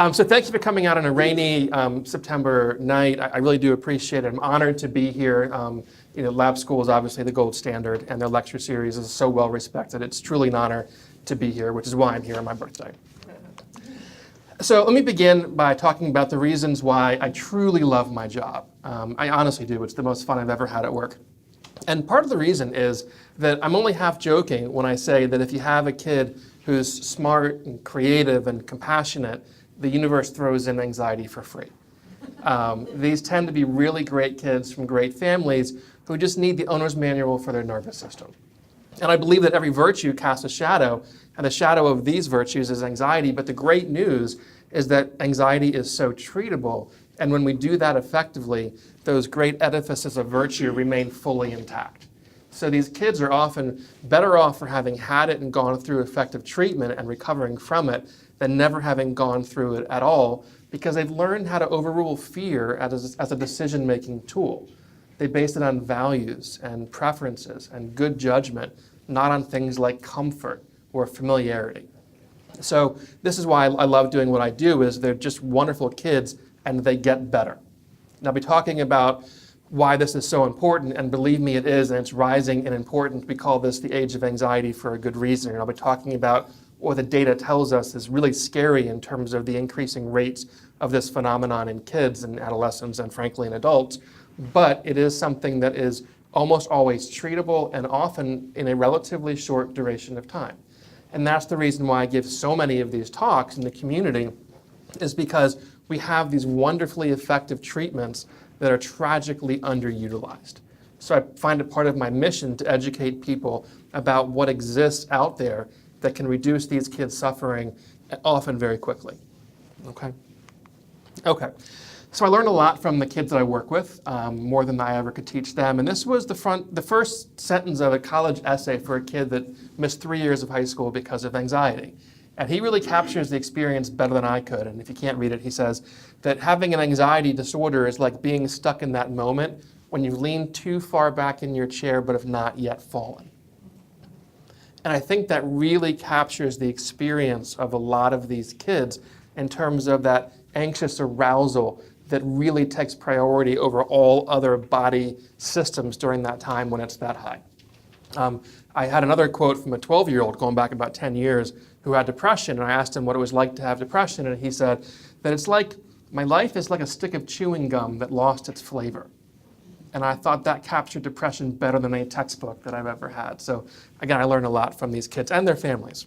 So thank you for coming out on a rainy September night. I really do appreciate it. I'm honored to be here. Lab school is obviously the gold standard, and their lecture series is so well respected. It's truly an honor to be here, which is why I'm here on my birthday. So let me begin by talking about the reasons why I truly love my job. I honestly do. It's the most fun I've ever had at work. And part of the reason is that I'm only half joking when I say that if you have a kid who's smart and creative and compassionate, the universe throws in anxiety for free. These tend to be really great kids from great families who just need the owner's manual for their nervous system. And I believe that every virtue casts a shadow, and the shadow of these virtues is anxiety. But the great news is that anxiety is so treatable, and when we do that effectively, those great edifices of virtue remain fully intact. So these kids are often better off for having had it and gone through effective treatment and recovering from it than never having gone through it at all, because they've learned how to overrule fear as a decision-making tool. They base it on values and preferences and good judgment, not on things like comfort or familiarity. So this is why I love doing what I do, is they're just wonderful kids and they get better. And I'll be talking about why this is so important, and believe me, it is, and it's rising in importance. We call this the age of anxiety for a good reason. And I'll be talking about what the data tells us is really scary in terms of the increasing rates of this phenomenon in kids and adolescents and frankly in adults. But it is something that is almost always treatable and often in a relatively short duration of time. And that's the reason why I give so many of these talks in the community, is because we have these wonderfully effective treatments that are tragically underutilized. So I find it part of my mission to educate people about what exists out there that can reduce these kids' suffering, often very quickly. Okay. So I learned a lot from the kids that I work with, more than I ever could teach them. And this was the first sentence of a college essay for a kid that missed 3 years of high school because of anxiety. And he really captures the experience better than I could. And if you can't read it, he says that having an anxiety disorder is like being stuck in that moment when you lean too far back in your chair but have not yet fallen. And I think that really captures the experience of a lot of these kids in terms of that anxious arousal that really takes priority over all other body systems during that time when it's that high. I had another quote from a 12-year-old going back about 10 years who had depression, and I asked him what it was like to have depression, and he said that it's like, my life is like a stick of chewing gum that lost its flavor. And I thought that captured depression better than any textbook that I've ever had. So again, I learned a lot from these kids and their families.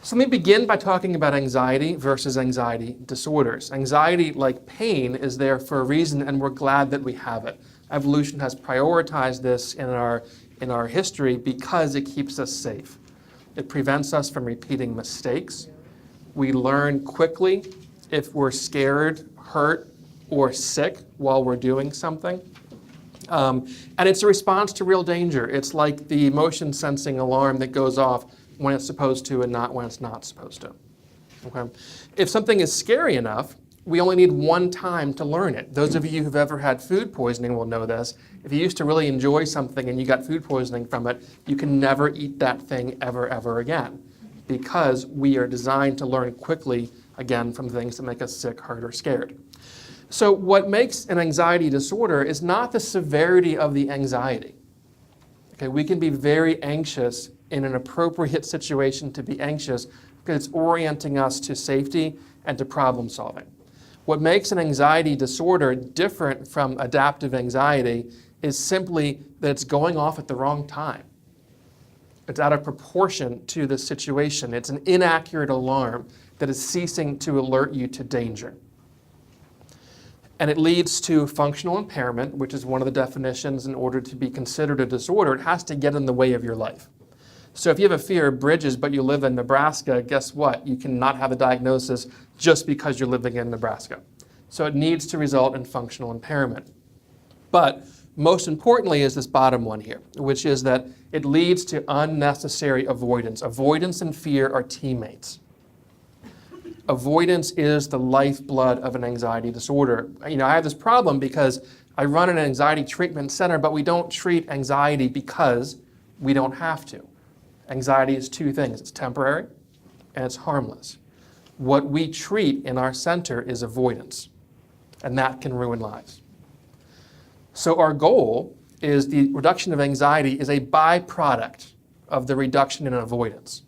So let me begin by talking about anxiety versus anxiety disorders. Anxiety, like pain, is there for a reason, and we're glad that we have it. Evolution has prioritized this in our history because it keeps us safe. It prevents us from repeating mistakes. We learn quickly if we're scared, hurt, or sick while we're doing something. And it's a response to real danger. It's like the motion sensing alarm that goes off when it's supposed to and not when it's not supposed to. Okay? If something is scary enough, we only need one time to learn it. Those of you who've ever had food poisoning will know this. If you used to really enjoy something and you got food poisoning from it, you can never eat that thing ever again, because we are designed to learn quickly, again, from things that make us sick, hurt, or scared. So what makes an anxiety disorder is not the severity of the anxiety. Okay, we can be very anxious in an appropriate situation to be anxious because it's orienting us to safety and to problem solving. What makes an anxiety disorder different from adaptive anxiety is simply that it's going off at the wrong time. It's out of proportion to the situation. It's an inaccurate alarm that is ceasing to alert you to danger. And it leads to functional impairment, which is one of the definitions. In order to be considered a disorder, it has to get in the way of your life. So if you have a fear of bridges but you live in Nebraska, guess what? You cannot have a diagnosis just because you're living in Nebraska. So it needs to result in functional impairment. But most importantly is this bottom one here, which is that it leads to unnecessary avoidance. Avoidance and fear are teammates. Avoidance is the lifeblood of an anxiety disorder. I have this problem because I run an anxiety treatment center, but we don't treat anxiety because we don't have to. Anxiety is two things. It's temporary and it's harmless. what we treat in our center is avoidance, and that can ruin lives. So our goal is the reduction of anxiety is a byproduct of the reduction in avoidance.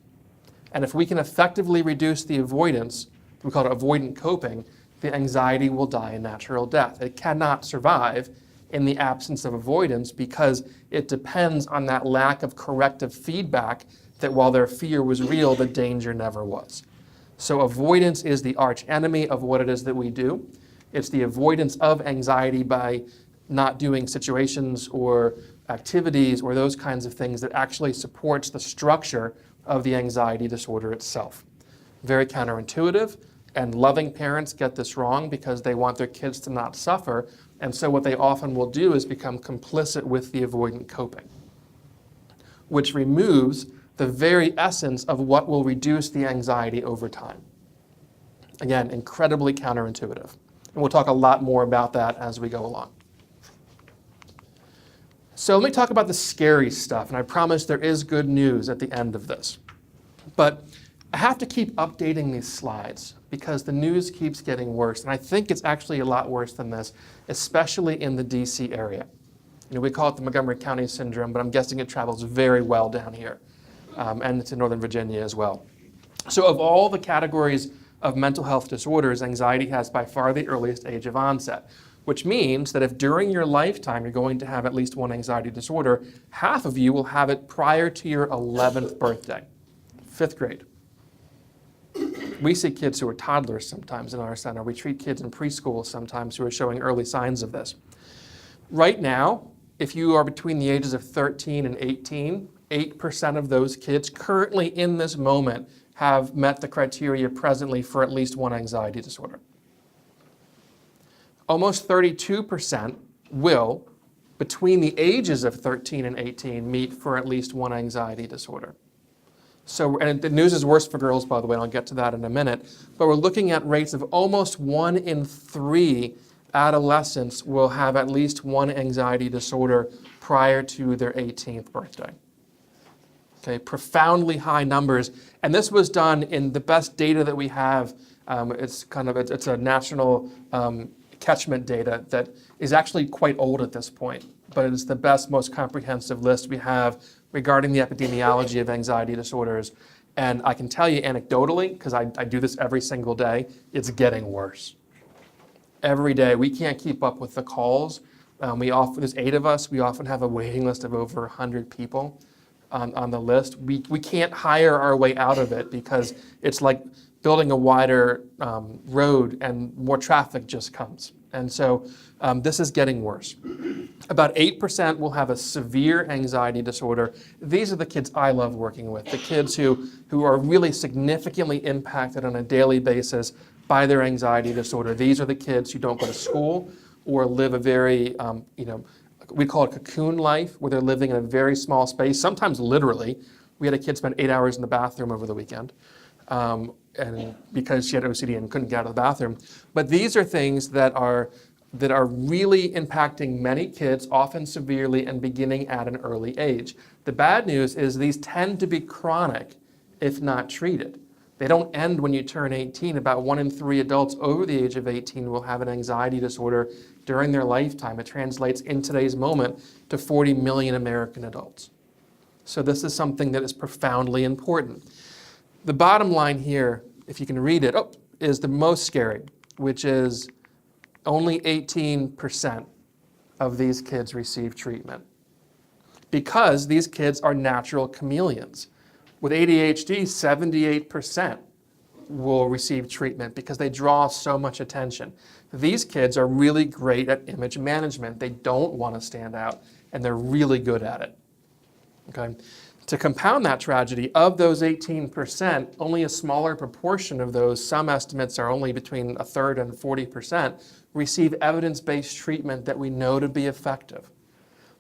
And if we can effectively reduce the avoidance, we call it avoidant coping, the anxiety will die a natural death. It cannot survive in the absence of avoidance because it depends on that lack of corrective feedback that while their fear was real, the danger never was. So avoidance is the arch enemy of what it is that we do. It's the avoidance of anxiety by not doing situations or activities or those kinds of things that actually supports the structure of the anxiety disorder itself. Very counterintuitive, and loving parents get this wrong because they want their kids to not suffer, and so what they often will do is become complicit with the avoidant coping, which removes the very essence of what will reduce the anxiety over time. Again, incredibly counterintuitive. And we'll talk a lot more about that as we go along. So let me talk about the scary stuff, and I promise there is good news at the end of this. But I have to keep updating these slides because the news keeps getting worse, and I think it's actually a lot worse than this, especially in the DC area. You know, we call it the Montgomery County syndrome, but I'm guessing it travels very well down here, and it's in Northern Virginia as well. So of all the categories of mental health disorders, anxiety has by far the earliest age of onset, which means that if during your lifetime you're going to have at least one anxiety disorder, half of you will have it prior to your 11th birthday, 5th grade. We see kids who are toddlers sometimes in our center. We treat kids in preschool sometimes who are showing early signs of this. Right now, if you are between the ages of 13 and 18, 8% of those kids currently in this moment have met the criteria presently for at least one anxiety disorder. Almost 32% will, between the ages of 13 and 18, meet for at least one anxiety disorder. So, and the news is worse for girls, by the way, and I'll get to that in a minute, but we're looking at rates of almost 1 in 3 adolescents will have at least one anxiety disorder prior to their 18th birthday. Okay, profoundly high numbers, and this was done in the best data that we have. It's a national catchment data that is actually quite old at this point, but it is the best, most comprehensive list we have regarding the epidemiology of anxiety disorders. And I can tell you anecdotally, because I do this every single day, it's getting worse. Every day, we can't keep up with the calls. There's 8 of us. We often have a waiting list of over 100 people on the list. We can't hire our way out of it because it's like building a wider road and more traffic just comes. And so this is getting worse. About 8% will have a severe anxiety disorder. These are the kids I love working with, the kids who are really significantly impacted on a daily basis by their anxiety disorder. These are the kids who don't go to school or live a very, we call it cocoon life, where they're living in a very small space, sometimes literally. We had a kid spend 8 hours in the bathroom over the weekend. And because she had OCD and couldn't get out of the bathroom. But these are things that are really impacting many kids, often severely and beginning at an early age. The bad news is these tend to be chronic if not treated. They don't end when you turn 18. About 1 in 3 adults over the age of 18 will have an anxiety disorder during their lifetime. It translates in today's moment to 40 million American adults. So this is something that is profoundly important. The bottom line here, if you can read it, is the most scary, which is only 18% of these kids receive treatment. Because these kids are natural chameleons. With ADHD, 78% will receive treatment because they draw so much attention. These kids are really great at image management. They don't want to stand out, and they're really good at it. Okay? To compound that tragedy, of those 18%, only a smaller proportion of those, some estimates are only between 1/3 and 40%, receive evidence-based treatment that we know to be effective.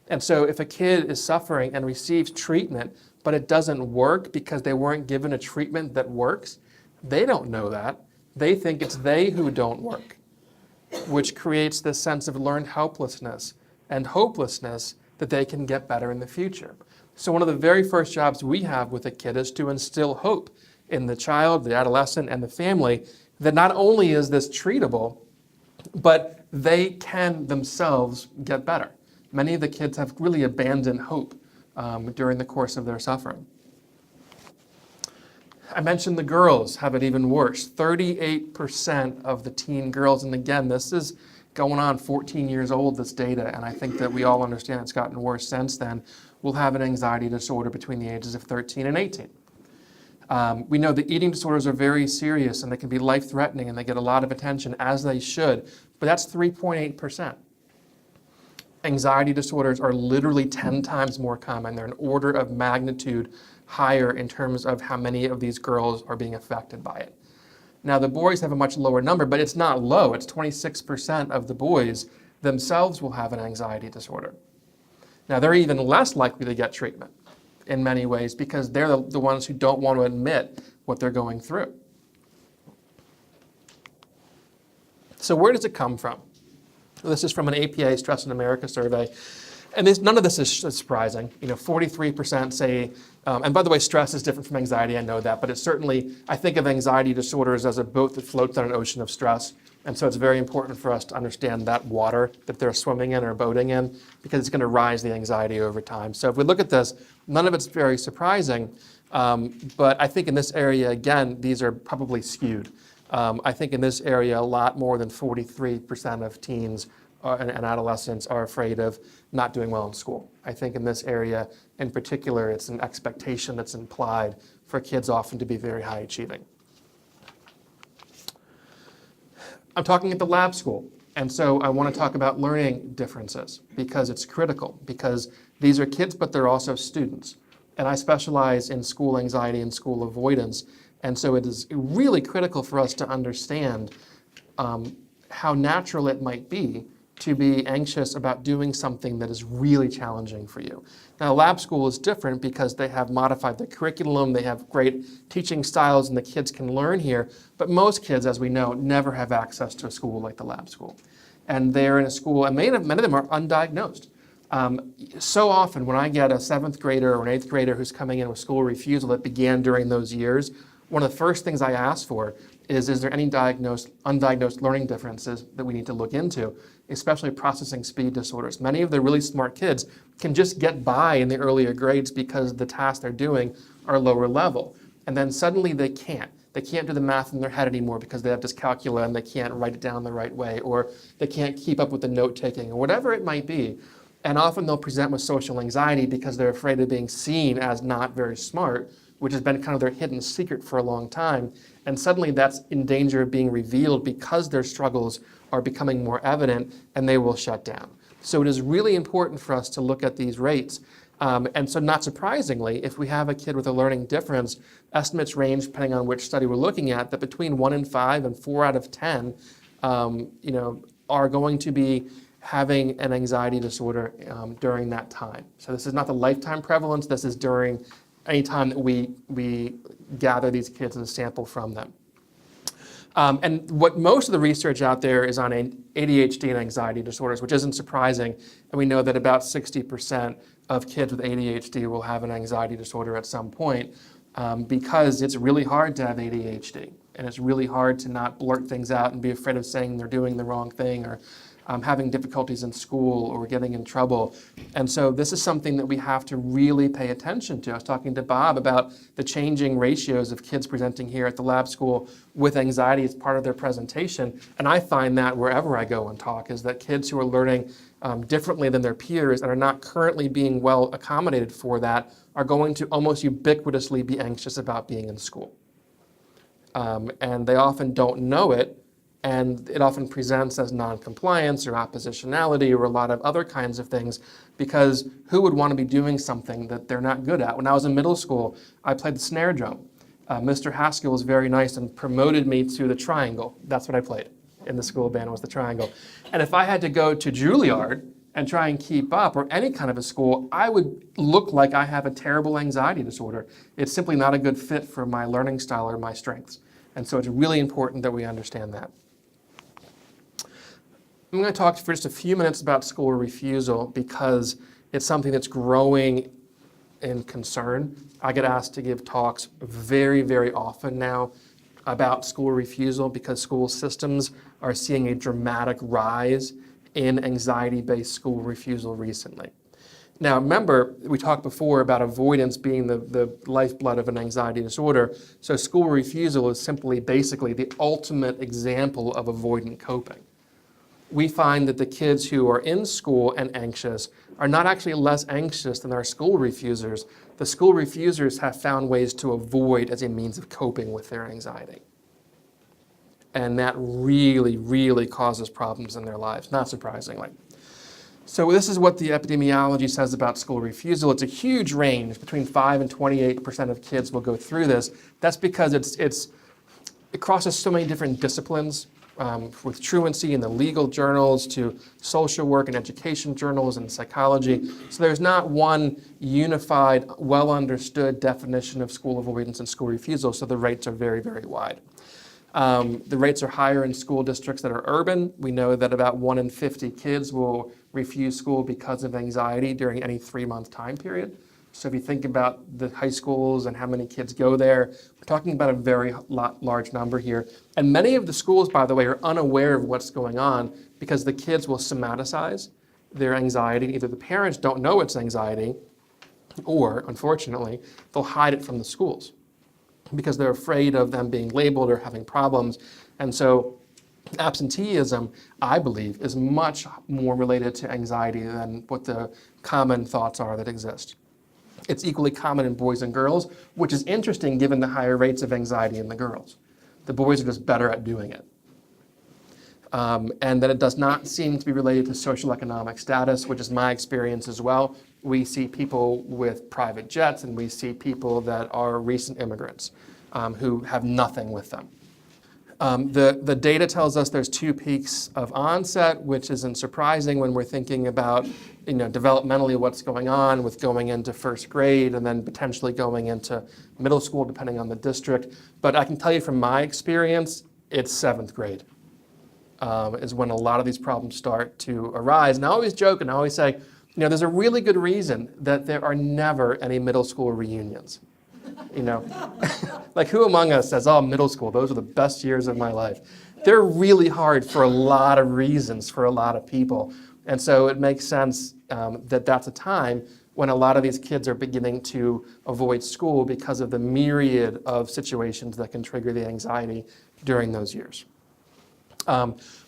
And so if a kid is suffering and receives treatment, but it doesn't work because they weren't given a treatment that works, they don't know that. They think it's they who don't work, which creates this sense of learned helplessness and hopelessness that they can get better in the future. So one of the very first jobs we have with a kid is to instill hope in the child, the adolescent, and the family, that not only is this treatable, but they can themselves get better. Many of the kids have really abandoned hope during the course of their suffering. I mentioned the girls have it even worse. 38% of the teen girls, and again, this is going on 14 years old, this data, and I think that we all understand it's gotten worse since then, will have an anxiety disorder between the ages of 13 and 18. We know that eating disorders are very serious and they can be life-threatening and they get a lot of attention, as they should, but that's 3.8%. Anxiety disorders are literally 10 times more common. They're an order of magnitude higher in terms of how many of these girls are being affected by it. Now, the boys have a much lower number, but it's not low. It's 26% of the boys themselves will have an anxiety disorder. Now, they're even less likely to get treatment in many ways because they're the ones who don't want to admit what they're going through. So where does it come from? This is from an APA Stress in America survey. And none of this is surprising. 43% say, and by the way, stress is different from anxiety, I know that, but it's certainly, I think of anxiety disorders as a boat that floats on an ocean of stress. And so it's very important for us to understand that water that they're swimming in or boating in, because it's going to rise the anxiety over time. So if we look at this, none of it's very surprising. But I think in this area, again, these are probably skewed. I think in this area, a lot more than 43% of teens and adolescents are afraid of not doing well in school. I think in this area in particular, it's an expectation that's implied for kids often to be very high achieving. I'm talking at the lab school, and so I want to talk about learning differences because it's critical, because these are kids, but they're also students. And I specialize in school anxiety and school avoidance, and so it is really critical for us to understand how natural it might be to be anxious about doing something that is really challenging for you. Now, lab school is different because they have modified the curriculum, they have great teaching styles, and the kids can learn here. But most kids, as we know, never have access to a school like the lab school. And they're in a school, and many of them are undiagnosed. So often when I get a 7th grader or an 8th grader who's coming in with school refusal that began during those years, one of the first things I ask for is there any undiagnosed learning differences that we need to look into, especially processing speed disorders. Many of the really smart kids can just get by in the earlier grades because the tasks they're doing are lower level. And then suddenly they can't. They can't do the math in their head anymore because they have dyscalculia and they can't write it down the right way, or they can't keep up with the note-taking, or whatever it might be. And often they'll present with social anxiety because they're afraid of being seen as not very smart, which has been kind of their hidden secret for a long time. And suddenly that's in danger of being revealed because their struggles are becoming more evident and they will shut down. So it is really important for us to look at these rates. And so not surprisingly, if we have a kid with a learning difference, estimates range, depending on which study we're looking at, that between 1 in 5 and 4 out of 10 are going to be having an anxiety disorder during that time. So this is not the lifetime prevalence, this is during any time that we gather these kids as a sample from them. And what most of the research out there is on ADHD and anxiety disorders, which isn't surprising. And we know that about 60% of kids with ADHD will have an anxiety disorder at some point because it's really hard to have ADHD. And it's really hard to not blurt things out and be afraid of saying they're doing the wrong thing, or having difficulties in school or getting in trouble. And so this is something that we have to really pay attention to. I was talking to Bob about the changing ratios of kids presenting here at the lab school with anxiety as part of their presentation. And I find that wherever I go and talk is that kids who are learning differently than their peers and are not currently being well accommodated for that are going to almost ubiquitously be anxious about being in school. And they often don't know it. And it often presents as non-compliance or oppositionality or a lot of other kinds of things, because who would want to be doing something that they're not good at? When I was in middle school, I played the snare drum. Mr. Haskell was very nice and promoted me to the triangle. That's what I played in the school band, was the triangle. And if I had to go to Juilliard and try and keep up, or any kind of a school, I would look like I have a terrible anxiety disorder. It's simply not a good fit for my learning style or my strengths. And so it's really important that we understand that. I'm going to talk for just a few minutes about school refusal because it's something that's growing in concern. I get asked to give talks very, very often now about school refusal because school systems are seeing a dramatic rise in anxiety-based school refusal recently. Now, remember, we talked before about avoidance being the lifeblood of an anxiety disorder. So school refusal is simply basically the ultimate example of avoidant coping. We find that the kids who are in school and anxious are not actually less anxious than our school refusers. The school refusers have found ways to avoid as a means of coping with their anxiety. And that really, really causes problems in their lives, not surprisingly. So this is what the epidemiology says about school refusal. It's a huge range. Between 5 and 28% of kids will go through this. That's because it crosses so many different disciplines, with truancy in the legal journals to social work and education journals and psychology. So there's not one unified, well understood definition of school avoidance and school refusal, so the rates are very, very wide. The rates are higher in school districts that are urban. We know that about 1 in 50 kids will refuse school because of anxiety during any 3-month time period. So if you think about the high schools and how many kids go there, we're talking about a very large number here. And many of the schools, by the way, are unaware of what's going on because the kids will somaticize their anxiety. Either the parents don't know it's anxiety, or, unfortunately, they'll hide it from the schools because they're afraid of them being labeled or having problems. And so absenteeism, I believe, is much more related to anxiety than what the common thoughts are that exist. It's equally common in boys and girls, which is interesting given the higher rates of anxiety in the girls. The boys are just better at doing it. And that it does not seem to be related to social economic status, which is my experience as well. We see people with private jets, and we see people that are recent immigrants who have nothing with them. The data tells us there's 2 peaks of onset, which isn't surprising when we're thinking about, developmentally what's going on with going into first grade and then potentially going into middle school, depending on the district. But I can tell you from my experience, it's 7th grade. Is when a lot of these problems start to arise. And I always joke and I always say, there's a really good reason that there are never any middle school reunions. Like who among us says, oh, middle school, those are the best years of my life. They're really hard for a lot of reasons for a lot of people. And so it makes sense that that's a time when a lot of these kids are beginning to avoid school because of the myriad of situations that can trigger the anxiety during those years.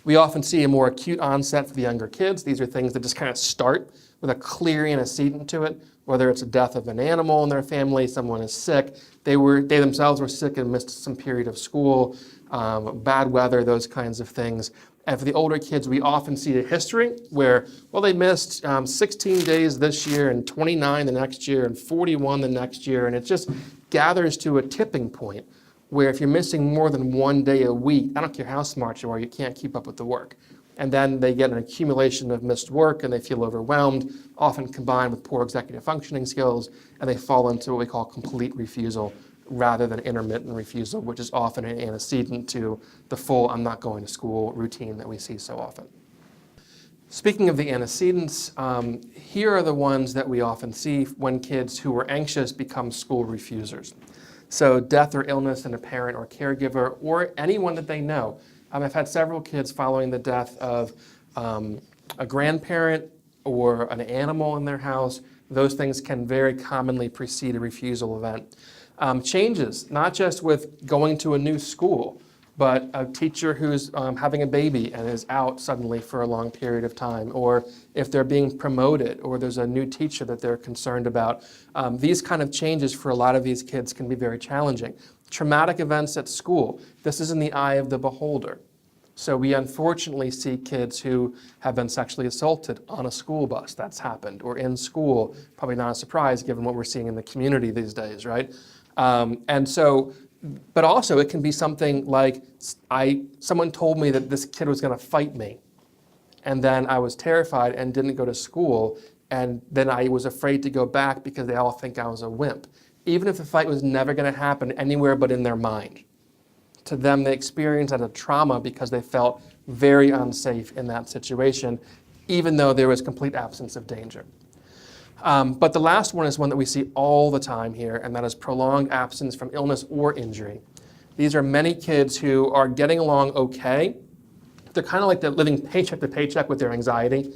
We often see a more acute onset for the younger kids. These are things that just kind of start with a clear antecedent to it, whether it's a death of an animal in their family, someone is sick, they themselves were sick and missed some period of school, bad weather, those kinds of things. And for the older kids, we often see a history where, they missed 16 days this year and 29 the next year and 41 the next year, and it just gathers to a tipping point where if you're missing more than 1 day a week, I don't care how smart you are, you can't keep up with the work. And then they get an accumulation of missed work and they feel overwhelmed, often combined with poor executive functioning skills, and they fall into what we call complete refusal rather than intermittent refusal, which is often an antecedent to the full I'm not going to school routine that we see so often. Speaking of the antecedents, here are the ones that we often see when kids who are anxious become school refusers. So death or illness in a parent or caregiver or anyone that they know. I've had several kids following the death of a grandparent or an animal in their house. Those things can very commonly precede a refusal event. Changes, not just with going to a new school, but a teacher who's having a baby and is out suddenly for a long period of time, or if they're being promoted, or there's a new teacher that they're concerned about. These kind of changes for a lot of these kids can be very challenging. Traumatic events at school, this is in the eye of the beholder. So we unfortunately see kids who have been sexually assaulted on a school bus, that's happened, or in school, probably not a surprise given what we're seeing in the community these days, right? But also it can be something like someone told me that this kid was going to fight me, and then I was terrified and didn't go to school, and then I was afraid to go back because they all think I was a wimp. Even if the fight was never going to happen anywhere but in their mind. To them, they experienced as a trauma because they felt very unsafe in that situation, even though there was complete absence of danger. But the last one is one that we see all the time here, and that is prolonged absence from illness or injury. These are many kids who are getting along okay. They're kind of like they're living paycheck to paycheck with their anxiety,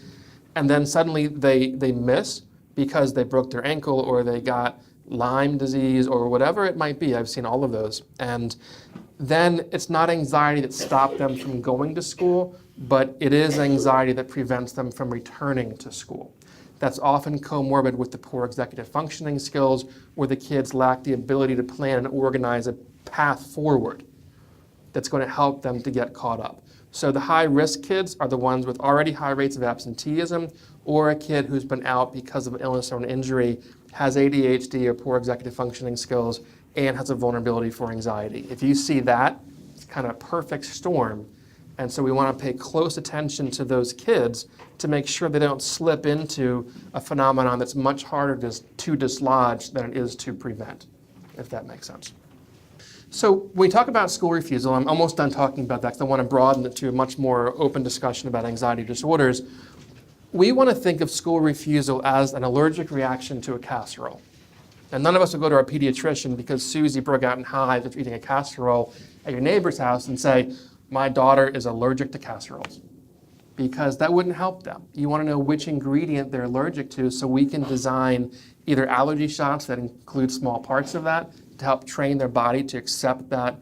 and then suddenly they miss because they broke their ankle or they got Lyme disease or whatever it might be. I've seen all of those. And then it's not anxiety that stopped them from going to school, but it is anxiety that prevents them from returning to school. That's often comorbid with the poor executive functioning skills, where the kids lack the ability to plan and organize a path forward that's going to help them to get caught up. So the high-risk kids are the ones with already high rates of absenteeism, or a kid who's been out because of illness or an injury, has ADHD or poor executive functioning skills, and has a vulnerability for anxiety. If you see that, it's kind of a perfect storm. And so we want to pay close attention to those kids to make sure they don't slip into a phenomenon that's much harder to dislodge than it is to prevent, if that makes sense. So when we talk about school refusal, I'm almost done talking about that because I want to broaden it to a much more open discussion about anxiety disorders. We want to think of school refusal as an allergic reaction to a casserole. And none of us will go to our pediatrician because Susie broke out in hives after eating a casserole at your neighbor's house and say, my daughter is allergic to casseroles, because that wouldn't help them. You want to know which ingredient they're allergic to so we can design either allergy shots that include small parts of that to help train their body to accept that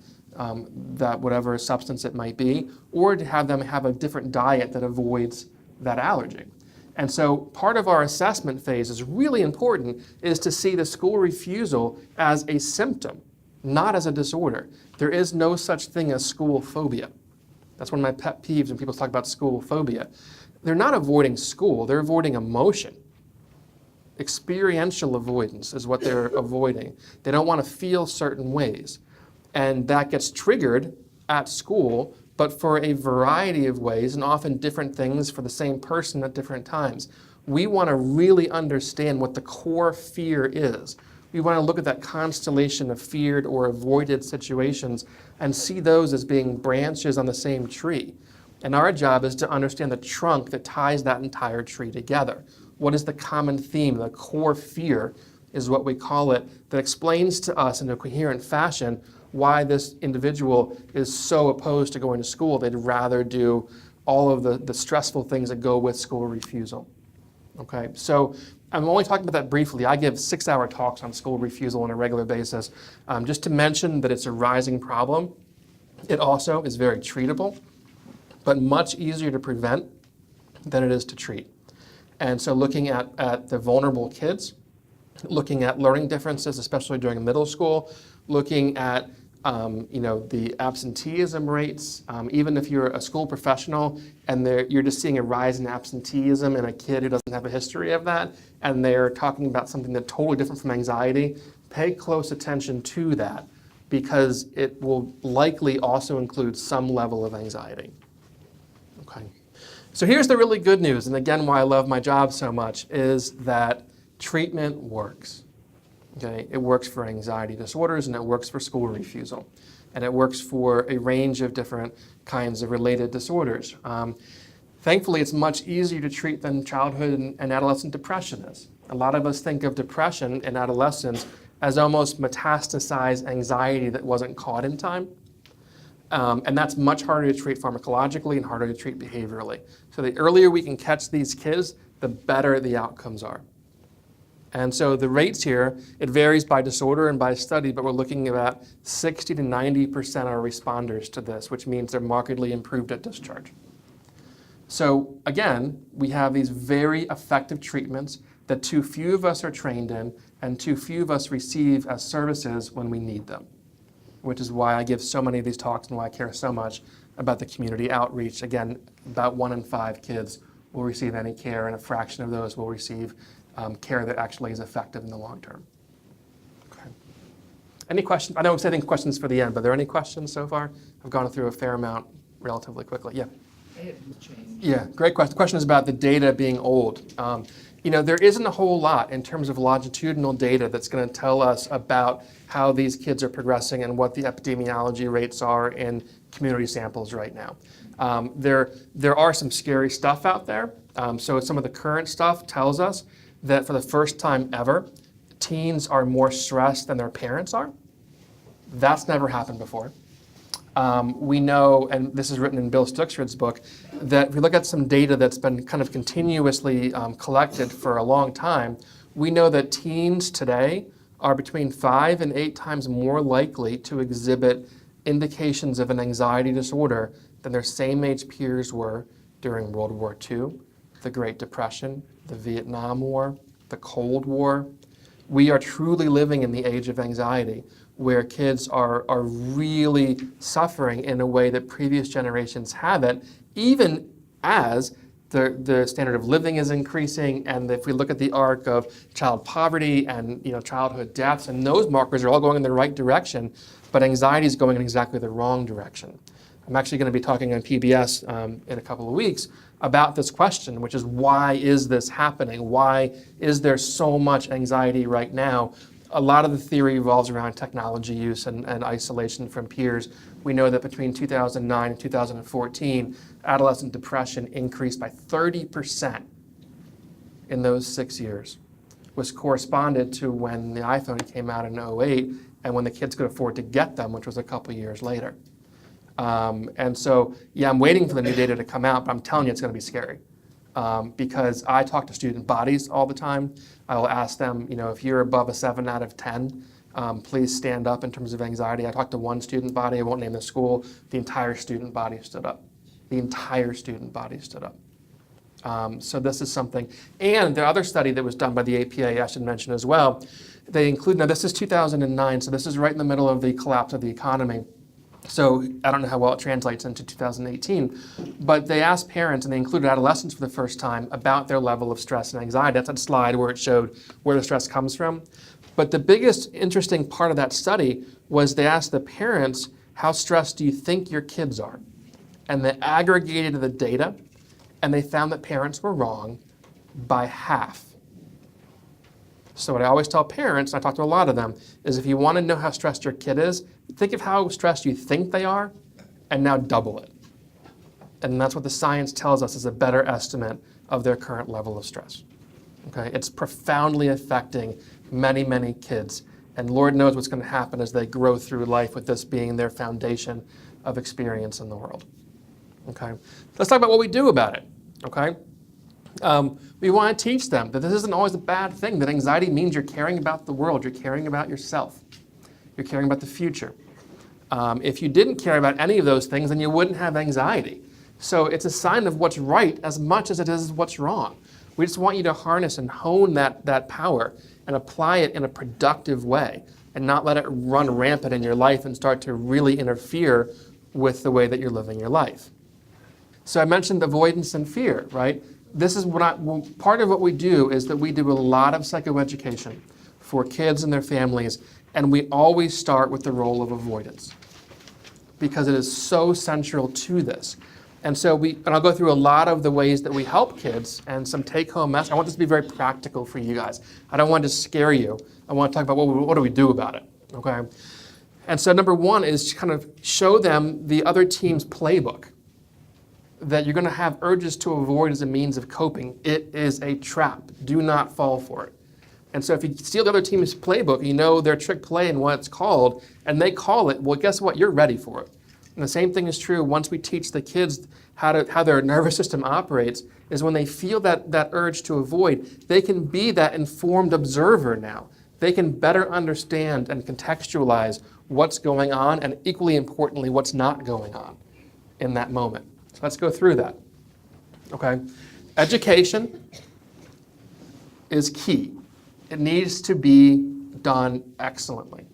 whatever substance it might be, or to have them have a different diet that avoids that allergy. And so part of our assessment phase is really important, is to see the school refusal as a symptom, not as a disorder. There is no such thing as school phobia. That's one of my pet peeves when people talk about school phobia. They're not avoiding school, they're avoiding emotion. Experiential avoidance is what they're avoiding. They don't want to feel certain ways. And that gets triggered at school, but for a variety of ways, and often different things for the same person at different times. We want to really understand what the core fear is. We want to look at that constellation of feared or avoided situations and see those as being branches on the same tree. And our job is to understand the trunk that ties that entire tree together. What is the common theme? The core fear is what we call it, that explains to us in a coherent fashion why this individual is so opposed to going to school. They'd rather do all of the stressful things that go with school refusal. Okay, so I'm only talking about that briefly. I give 6-hour talks on school refusal on a regular basis, just to mention that it's a rising problem. It also is very treatable, but much easier to prevent than it is to treat. And so looking at the vulnerable kids, looking at learning differences, especially during middle school, looking at the absenteeism rates, even if you're a school professional and you're just seeing a rise in absenteeism in a kid who doesn't have a history of that, and they're talking about something that's totally different from anxiety, pay close attention to that, because it will likely also include some level of anxiety. Okay. So here's the really good news, and again why I love my job so much, is that treatment works. Okay, it works for anxiety disorders, and it works for school refusal, and it works for a range of different kinds of related disorders. Thankfully, it's much easier to treat than childhood and adolescent depression is. A lot of us think of depression in adolescence as almost metastasized anxiety that wasn't caught in time, and that's much harder to treat pharmacologically and harder to treat behaviorally. So the earlier we can catch these kids, the better the outcomes are. And so the rates here, it varies by disorder and by study, but we're looking at about 60 to 90% are responders to this, which means they're markedly improved at discharge. So again, we have these very effective treatments that too few of us are trained in and too few of us receive as services when we need them, which is why I give so many of these talks and why I care so much about the community outreach. Again, about 1 in 5 kids will receive any care, and a fraction of those will receive care that actually is effective in the long term. Okay. Any questions? I know I'm saving questions for the end, but are there any questions so far? I've gone through a fair amount relatively quickly. Yeah. Yeah, great question. The question is about the data being old. There isn't a whole lot in terms of longitudinal data that's going to tell us about how these kids are progressing and what the epidemiology rates are in community samples right now. There are some scary stuff out there. So some of the current stuff tells us that for the first time ever, teens are more stressed than their parents are. That's never happened before. We know, and this is written in Bill Stuxford's book, that if we look at some data that's been kind of continuously collected for a long time, we know that teens today are between 5 and 8 times more likely to exhibit indications of an anxiety disorder than their same age peers were during World War II, the Great Depression, the Vietnam War, the Cold War. We are truly living in the age of anxiety, where kids are really suffering in a way that previous generations haven't, even as the standard of living is increasing, and if we look at the arc of child poverty and childhood deaths, and those markers are all going in the right direction, but anxiety is going in exactly the wrong direction. I'm actually going to be talking on PBS in a couple of weeks about this question, which is why is this happening? Why is there so much anxiety right now? A lot of the theory revolves around technology use and isolation from peers. We know that between 2009 and 2014, adolescent depression increased by 30% in those 6 years, which corresponded to when the iPhone came out in 2008 and when the kids could afford to get them, which was a couple years later. And so, yeah, I'm waiting for the new data to come out, but I'm telling you it's going to be scary. Because I talk to student bodies all the time. I will ask them, if you're above a 7 out of 10, please stand up in terms of anxiety. I talked to one student body, I won't name the school, the entire student body stood up. The entire student body stood up. So this is something. And the other study that was done by the APA, I should mention as well, they include, now this is 2009, so this is right in the middle of the collapse of the economy. So I don't know how well it translates into 2018, but they asked parents, and they included adolescents for the first time, about their level of stress and anxiety. That's that slide where it showed where the stress comes from. But the biggest interesting part of that study was they asked the parents, how stressed do you think your kids are? And they aggregated the data, and they found that parents were wrong by half. So what I always tell parents, and I talk to a lot of them, is if you want to know how stressed your kid is, think of how stressed you think they are, and now double it. And that's what the science tells us is a better estimate of their current level of stress. Okay? It's profoundly affecting many, many kids, and Lord knows what's going to happen as they grow through life with this being their foundation of experience in the world. Okay? Let's talk about what we do about it. Okay? We want to teach them that this isn't always a bad thing, that anxiety means you're caring about the world, you're caring about yourself, you're caring about the future. If you didn't care about any of those things, then you wouldn't have anxiety. So it's a sign of what's right as much as it is what's wrong. We just want you to harness and hone that power and apply it in a productive way and not let it run rampant in your life and start to really interfere with the way that you're living your life. So I mentioned avoidance and fear, right? This is part of what we do is that we do a lot of psychoeducation for kids and their families, and we always start with the role of avoidance because it is so central to this. And so I'll go through a lot of the ways that we help kids and some take-home messages. I want this to be very practical for you guys. I don't want to scare you. I want to talk about what do we do about it, okay? And so number one is to kind of show them the other team's playbook, that you're going to have urges to avoid as a means of coping. It is a trap. Do not fall for it. And so if you steal the other team's playbook, you know their trick play and what it's called, and they call it, well, guess what? You're ready for it. And the same thing is true once we teach the kids how their nervous system operates, is when they feel that urge to avoid, they can be that informed observer now. They can better understand and contextualize what's going on, and equally importantly, what's not going on in that moment. So let's go through that. Okay? Education is key. It needs to be done excellently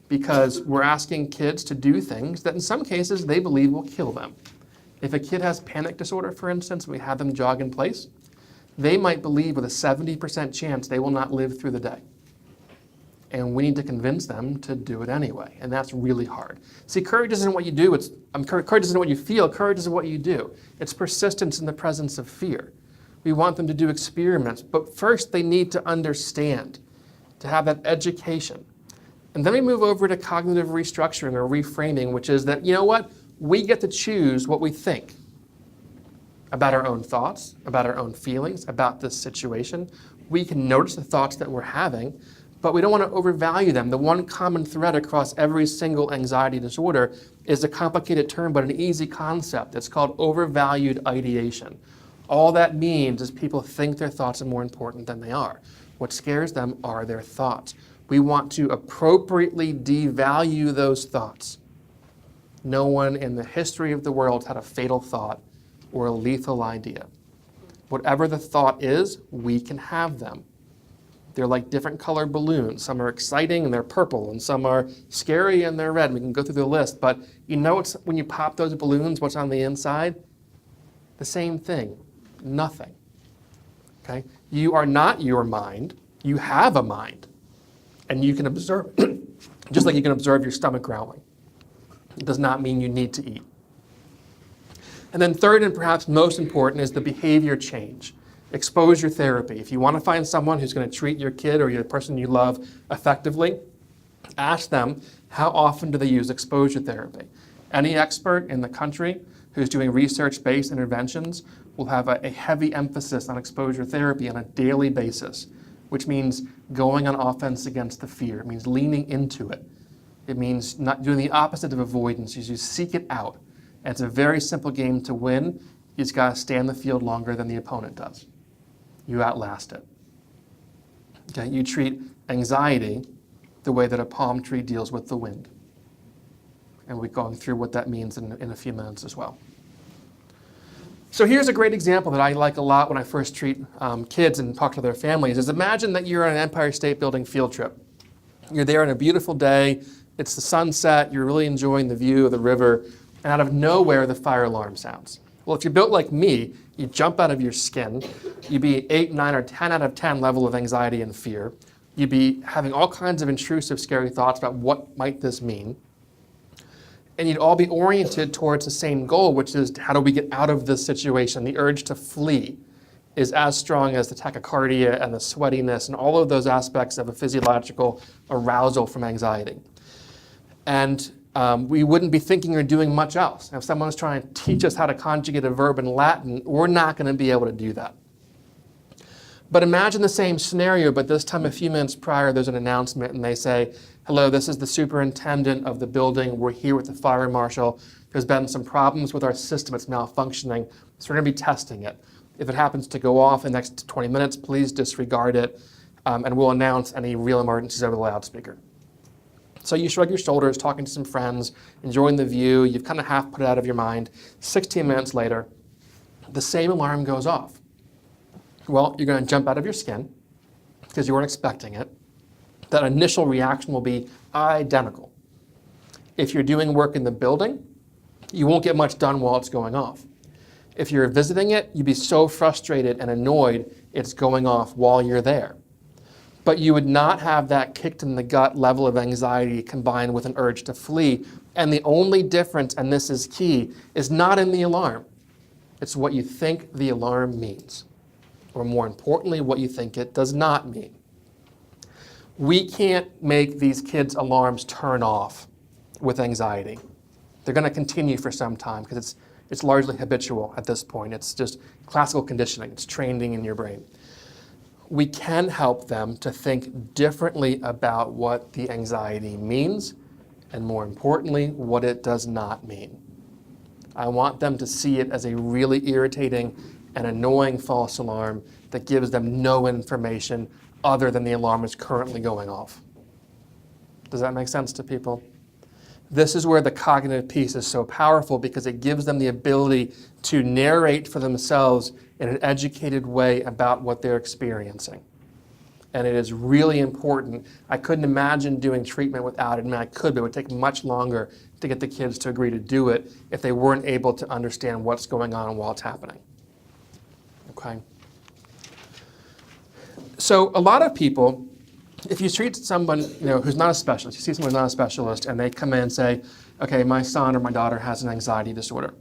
because we're asking kids to do things that in some cases they believe will kill them. If a kid has panic disorder, for instance, and we have them jog in place, they might believe with a 70% chance they will not live through the day. And we need to convince them to do it anyway, and that's really hard. See, courage isn't what you do, courage isn't what you feel, courage is what you do. It's persistence in the presence of fear. We want them to do experiments, but first they need to understand, to have that education. And then we move over to cognitive restructuring or reframing, which is that, you know what? We get to choose what we think. about our own thoughts, about our own feelings, about this situation. We can notice the thoughts that we're having, but we don't want to overvalue them. The one common thread across every single anxiety disorder is a complicated term, but an easy concept. It's called overvalued ideation. All that means is people think their thoughts are more important than they are. What scares them are their thoughts. We want to appropriately devalue those thoughts. No one in the history of the world had a fatal thought or a lethal idea. Whatever the thought is, we can have them. They're like different colored balloons. Some are exciting and they're purple, and some are scary and they're red. We can go through the list, but you know when you pop those balloons, what's on the inside? The same thing, nothing. Okay? You are not your mind. You have a mind, and you can observe, just like you can observe your stomach growling. It does not mean you need to eat. And then third, and perhaps most important, is the behavior change. Exposure therapy. If you want to find someone who's going to treat your kid or your person you love effectively, ask them how often do they use exposure therapy. Any expert in the country who's doing research-based interventions will have a heavy emphasis on exposure therapy on a daily basis, which means going on offense against the fear. It means leaning into it. It means not doing the opposite of avoidance. You seek it out. And it's a very simple game to win. You just got to stay on the field longer than the opponent does. You outlast it. Okay? You treat anxiety the way that a palm tree deals with the wind. And we're going through what that means in a few minutes as well. So here's a great example that I like a lot when I first treat kids and talk to their families, is imagine that you're on an Empire State Building field trip. You're there on a beautiful day. It's the sunset. You're really enjoying the view of the river. And out of nowhere, the fire alarm sounds. Well, if you're built like me, you jump out of your skin. You'd be 8, 9, or 10 out of 10 level of anxiety and fear. You'd be having all kinds of intrusive, scary thoughts about what might this mean. And you'd all be oriented towards the same goal, which is how do we get out of this situation? The urge to flee is as strong as the tachycardia and the sweatiness and all of those aspects of a physiological arousal from anxiety. And we wouldn't be thinking or doing much else. If someone's trying to teach us how to conjugate a verb in Latin, we're not going to be able to do that. But imagine the same scenario, but this time a few minutes prior, there's an announcement and they say, hello, this is the superintendent of the building. We're here with the fire marshal. There's been some problems with our system. It's malfunctioning. So we're going to be testing it. If it happens to go off in the next 20 minutes, please disregard it, and we'll announce any real emergencies over the loudspeaker. So you shrug your shoulders, talking to some friends, enjoying the view. You've kind of half put it out of your mind. 16 minutes later, the same alarm goes off. Well, you're going to jump out of your skin because you weren't expecting it. That initial reaction will be identical. If you're doing work in the building, you won't get much done while it's going off. If you're visiting it, you'd be so frustrated and annoyed it's going off while you're there. But you would not have that kicked in the gut level of anxiety combined with an urge to flee. And the only difference, and this is key, is not in the alarm. It's what you think the alarm means. Or more importantly, what you think it does not mean. We can't make these kids' alarms turn off with anxiety. They're going to continue for some time because it's largely habitual at this point. It's just classical conditioning. It's training in your brain. We can help them to think differently about what the anxiety means, and more importantly, what it does not mean. I want them to see it as a really irritating and annoying false alarm that gives them no information other than the alarm is currently going off. Does that make sense to people? This is where the cognitive piece is so powerful because it gives them the ability to narrate for themselves in an educated way about what they're experiencing. And it is really important. I couldn't imagine doing treatment without it. I mean, I could, but it would take much longer to get the kids to agree to do it if they weren't able to understand what's going on while it's happening. Okay? So a lot of people, if you treat someone who's not a specialist, you see someone who's not a specialist, and they come in and say, okay, my son or my daughter has an anxiety disorder.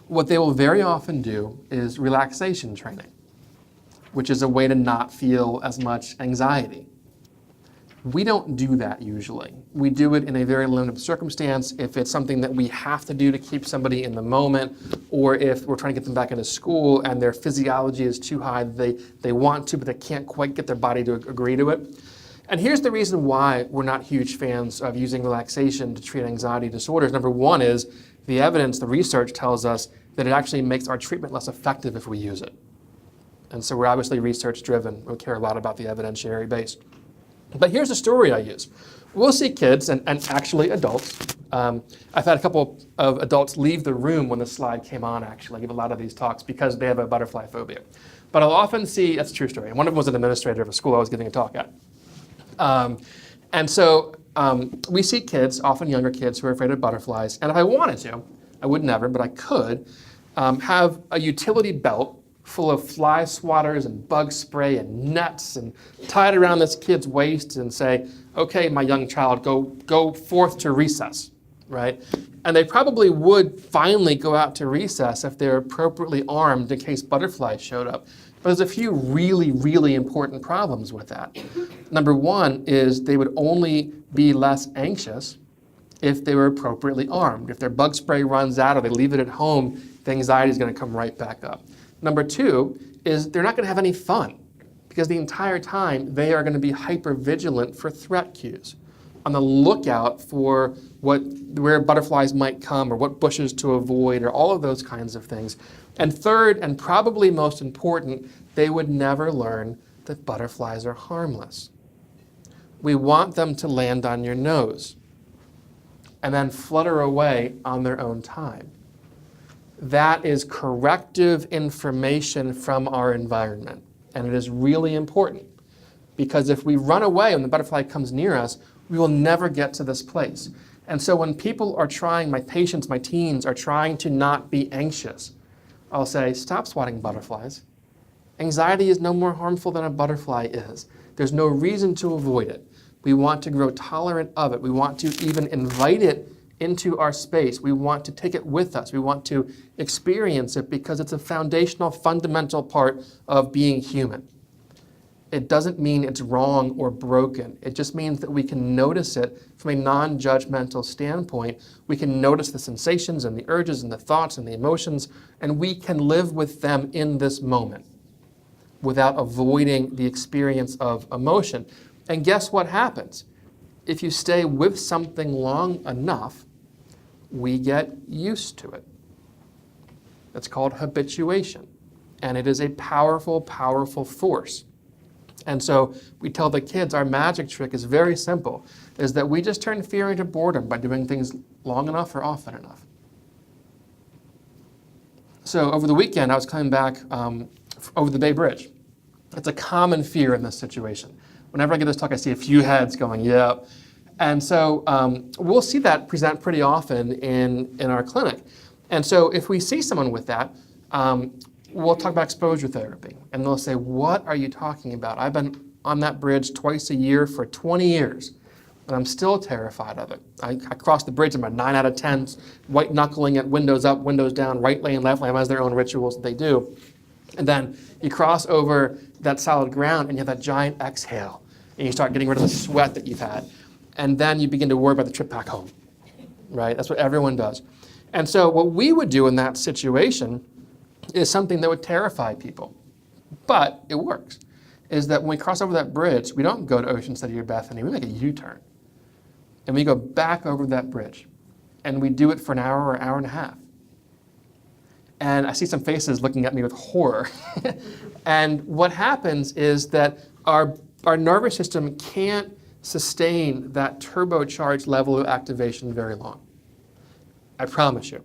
What they will very often do is relaxation training, which is a way to not feel as much anxiety. We don't do that usually. We do it in a very limited circumstance if it's something that we have to do to keep somebody in the moment, or if we're trying to get them back into school and their physiology is too high, they want to, but they can't quite get their body to agree to it. And here's the reason why we're not huge fans of using relaxation to treat anxiety disorders. Number one is the evidence, the research tells us that it actually makes our treatment less effective if we use it. And so we're obviously research driven. We care a lot about the evidentiary base. But here's a story I use. We'll see kids and actually adults. I've had a couple of adults leave the room when the slide came on, actually. I give a lot of these talks because they have a butterfly phobia. But I'll often see, that's a true story. One of them was an administrator of a school I was giving a talk at. And so we see kids, often younger kids, who are afraid of butterflies. And if I wanted to, I would never, but I could, have a utility belt full of fly swatters and bug spray and nets and tie it around this kid's waist and say, okay, my young child, go forth to recess, right? And they probably would finally go out to recess if they're appropriately armed in case butterflies showed up. But there's a few really, really important problems with that. Number one is they would only be less anxious if they were appropriately armed. If their bug spray runs out or they leave it at home, the anxiety is going to come right back up. Number two is they're not going to have any fun because the entire time they are going to be hyper vigilant for threat cues, on the lookout for where butterflies might come or what bushes to avoid or all of those kinds of things. And third, and probably most important, they would never learn that butterflies are harmless. We want them to land on your nose and then flutter away on their own time. That is corrective information from our environment. And it is really important because if we run away when the butterfly comes near us, we will never get to this place. And so when people are trying, my patients, my teens are trying to not be anxious, I'll say, stop swatting butterflies. Anxiety is no more harmful than a butterfly is. There's no reason to avoid it. We want to grow tolerant of it. We want to even invite it into our space. We want to take it with us. We want to experience it because it's a foundational, fundamental part of being human. It doesn't mean it's wrong or broken. It just means that we can notice it from a non-judgmental standpoint. We can notice the sensations and the urges and the thoughts and the emotions, and we can live with them in this moment without avoiding the experience of emotion. And guess what happens? If you stay with something long enough, we get used to it. It's called habituation, and it is a powerful, powerful force. And so we tell the kids our magic trick is very simple, is that we just turn fear into boredom by doing things long enough or often enough. So over the weekend, I was coming back over the Bay Bridge. It's a common fear in this situation. Whenever I give this talk, I see a few heads going, yeah. And so we'll see that present pretty often in our clinic. And so if we see someone with that, we'll talk about exposure therapy. And they'll say, what are you talking about? I've been on that bridge twice a year for 20 years, and I'm still terrified of it. I cross the bridge, I'm a 9 out of 10, white knuckling it, windows up, windows down, right lane, left lane, has their own rituals that they do. And then you cross over that solid ground and you have that giant exhale. And you start getting rid of the sweat that you've had. And then you begin to worry about the trip back home, right? That's what everyone does. And so what we would do in that situation is something that would terrify people, but it works, is that when we cross over that bridge, we don't go to Ocean City or Bethany, we make a U-turn. And we go back over that bridge. And we do it for an hour or hour and a half. And I see some faces looking at me with horror. And what happens is that our nervous system can't sustain that turbocharged level of activation very long. I promise you.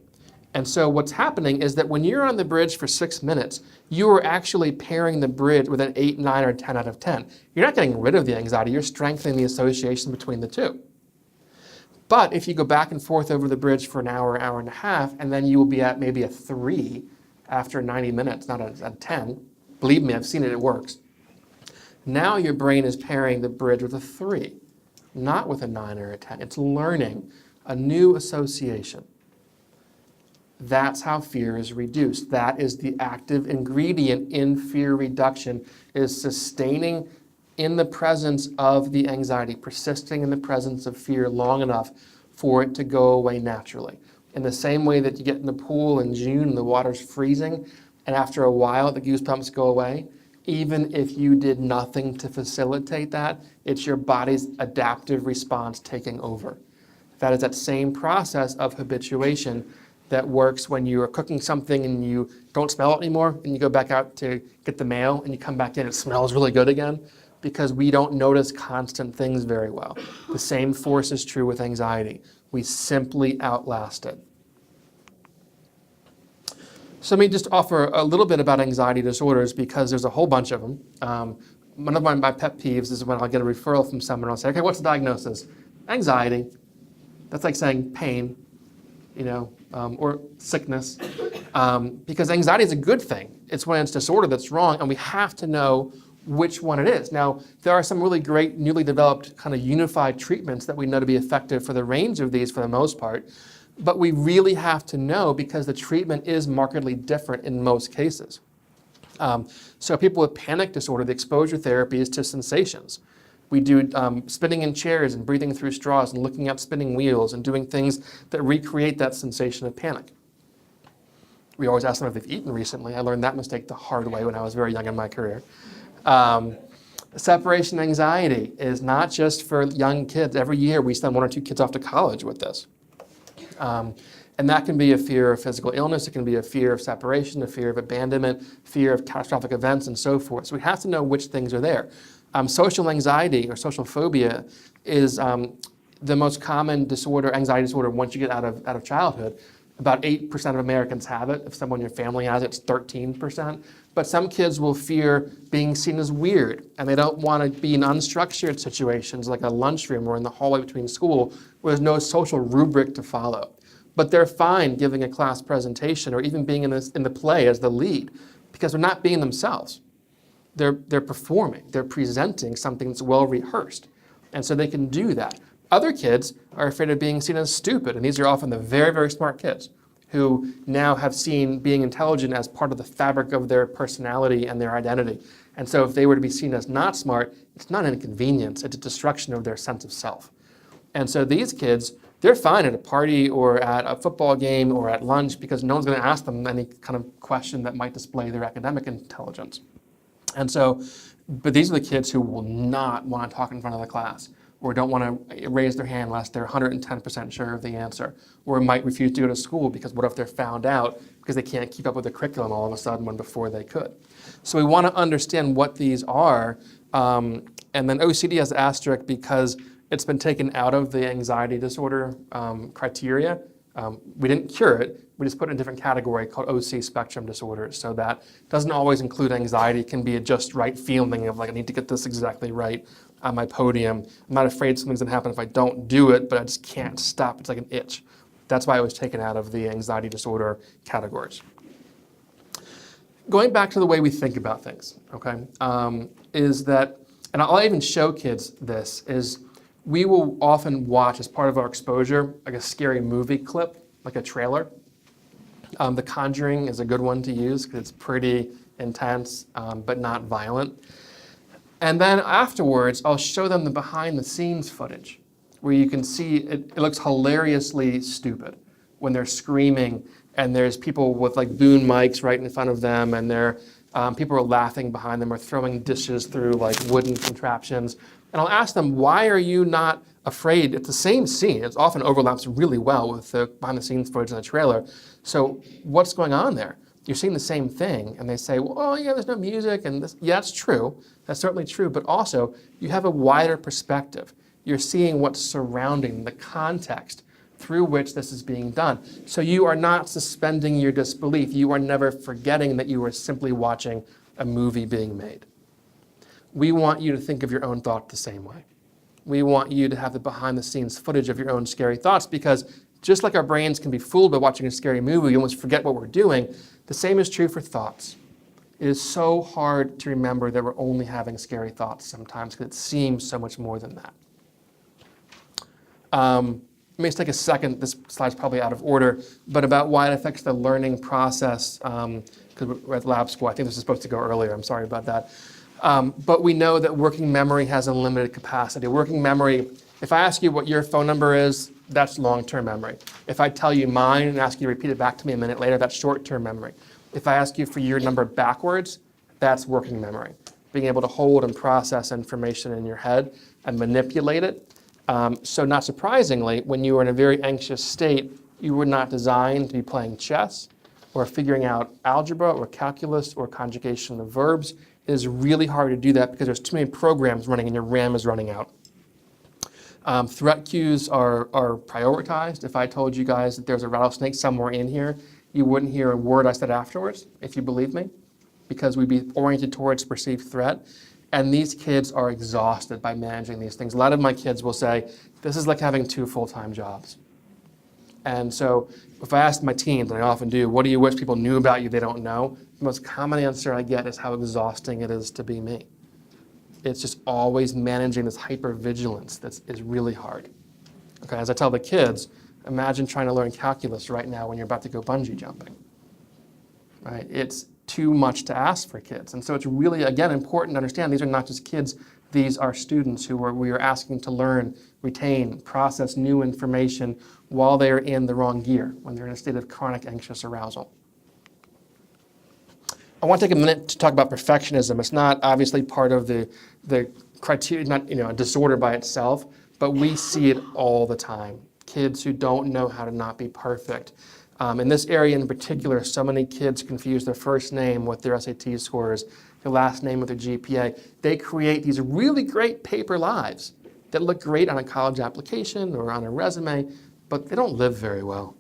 And so what's happening is that when you're on the bridge for 6 minutes, you are actually pairing the bridge with an 8, 9, or 10 out of 10. You're not getting rid of the anxiety, you're strengthening the association between the two. But if you go back and forth over the bridge for an hour, hour and a half, and then you will be at maybe a 3 after 90 minutes, not a 10. Believe me, I've seen it, it works. Now your brain is pairing the bridge with a 3, not with a 9 or a 10. It's learning a new association. That's how fear is reduced. That is the active ingredient in fear reduction, is sustaining in the presence of the anxiety, persisting in the presence of fear long enough for it to go away naturally. In the same way that you get in the pool in June and the water's freezing, and after a while the goosebumps go away, even if you did nothing to facilitate that, it's your body's adaptive response taking over. That is that same process of habituation that works when you are cooking something and you don't smell it anymore, and you go back out to get the mail and you come back in, it smells really good again, because we don't notice constant things very well. The same force is true with anxiety. We simply outlast it. So let me just offer a little bit about anxiety disorders, because there's a whole bunch of them. One of my pet peeves is when I'll get a referral from someone, I'll say, okay, what's the diagnosis? Anxiety. That's like saying pain, or sickness, because anxiety is a good thing. It's when it's disorder that's wrong, and we have to know which one it is. Now, there are some really great newly developed kind of unified treatments that we know to be effective for the range of these for the most part, but we really have to know because the treatment is markedly different in most cases. So people with panic disorder, the exposure therapy is to sensations. We do spinning in chairs and breathing through straws and looking at spinning wheels and doing things that recreate that sensation of panic. We always ask them if they've eaten recently. I learned that mistake the hard way when I was very young in my career. Separation anxiety is not just for young kids. Every year we send 1 or 2 kids off to college with this. And that can be a fear of physical illness. It can be a fear of separation, a fear of abandonment, fear of catastrophic events, and so forth. So we have to know which things are there. Social anxiety or social phobia is the most common disorder, anxiety disorder, once you get out of childhood. About 8% of Americans have it. If someone in your family has it, it's 13%. But some kids will fear being seen as weird, and they don't want to be in unstructured situations like a lunchroom or in the hallway between school where there's no social rubric to follow. But they're fine giving a class presentation or even being in the play as the lead, because they're not being themselves. They're performing, they're presenting something that's well rehearsed. And so they can do that. Other kids are afraid of being seen as stupid, and these are often the very, very smart kids who now have seen being intelligent as part of the fabric of their personality and their identity. And so if they were to be seen as not smart, it's not an inconvenience, it's a destruction of their sense of self. And so these kids, they're fine at a party or at a football game or at lunch because no one's going to ask them any kind of question that might display their academic intelligence. And so, but these are the kids who will not want to talk in front of the class, or don't want to raise their hand unless they're 110% sure of the answer, or might refuse to go to school because what if they're found out because they can't keep up with the curriculum all of a sudden when before they could. So we want to understand what these are, and then OCD has an asterisk because it's been taken out of the anxiety disorder criteria. We didn't cure it, we just put it in a different category called OC spectrum disorders. So that doesn't always include anxiety. It can be a just right feeling of like, I need to get this exactly right on my podium. I'm not afraid something's gonna happen if I don't do it, but I just can't stop. It's like an itch. That's why it was taken out of the anxiety disorder categories. Going back to the way we think about things, okay, is that, and I'll even show kids this, is we will often watch as part of our exposure, like a scary movie clip, like a trailer. The Conjuring is a good one to use because it's pretty intense, but not violent. And then afterwards, I'll show them the behind the scenes footage where you can see it looks hilariously stupid when they're screaming and there's people with like boom mics right in front of them and people are laughing behind them or throwing dishes through like wooden contraptions. And I'll ask them, why are you not afraid? It's the same scene. It often overlaps really well with the behind the scenes footage in the trailer. So what's going on there? You're seeing the same thing. And they say, well, oh yeah, there's no music. And this, yeah, that's true. That's certainly true. But also, you have a wider perspective. You're seeing what's surrounding the context through which this is being done. So you are not suspending your disbelief. You are never forgetting that you are simply watching a movie being made. We want you to think of your own thought the same way. We want you to have the behind the scenes footage of your own scary thoughts, because just like our brains can be fooled by watching a scary movie, we almost forget what we're doing, the same is true for thoughts. It is so hard to remember that we're only having scary thoughts sometimes because it seems so much more than that. Let me just take a second, this slide's probably out of order, but about why it affects the learning process, because we're at lab school. I think this is supposed to go earlier, I'm sorry about that. But we know that working memory has a limited capacity. Working memory, if I ask you what your phone number is, that's long-term memory. If I tell you mine and ask you to repeat it back to me a minute later, that's short-term memory. If I ask you for your number backwards, that's working memory. Being able to hold and process information in your head and manipulate it. So not surprisingly, when you were in a very anxious state, you were not designed to be playing chess or figuring out algebra or calculus or conjugation of verbs. It is really hard to do that because there's too many programs running and your RAM is running out. Threat cues are prioritized. If I told you guys that there's a rattlesnake somewhere in here, you wouldn't hear a word I said afterwards, if you believe me, because we'd be oriented towards perceived threat. And these kids are exhausted by managing these things. A lot of my kids will say, this is like having 2 full-time jobs. And so if I ask my teens, and I often do, what do you wish people knew about you they don't know? The most common answer I get is how exhausting it is to be me. It's just always managing this hypervigilance that is really hard. Okay, as I tell the kids, imagine trying to learn calculus right now when you're about to go bungee jumping. Right? It's too much to ask for kids. And so it's really, again, important to understand these are not just kids, these are students who we are asking to learn, retain, process new information while they are in the wrong gear, when they're in a state of chronic anxious arousal. I want to take a minute to talk about perfectionism. It's not obviously part of the criteria, not a disorder by itself, but we see it all the time. Kids who don't know how to not be perfect. In this area in particular, so many kids confuse their first name with their SAT scores, their last name with their GPA. They create these really great paper lives that look great on a college application or on a resume, but they don't live very well.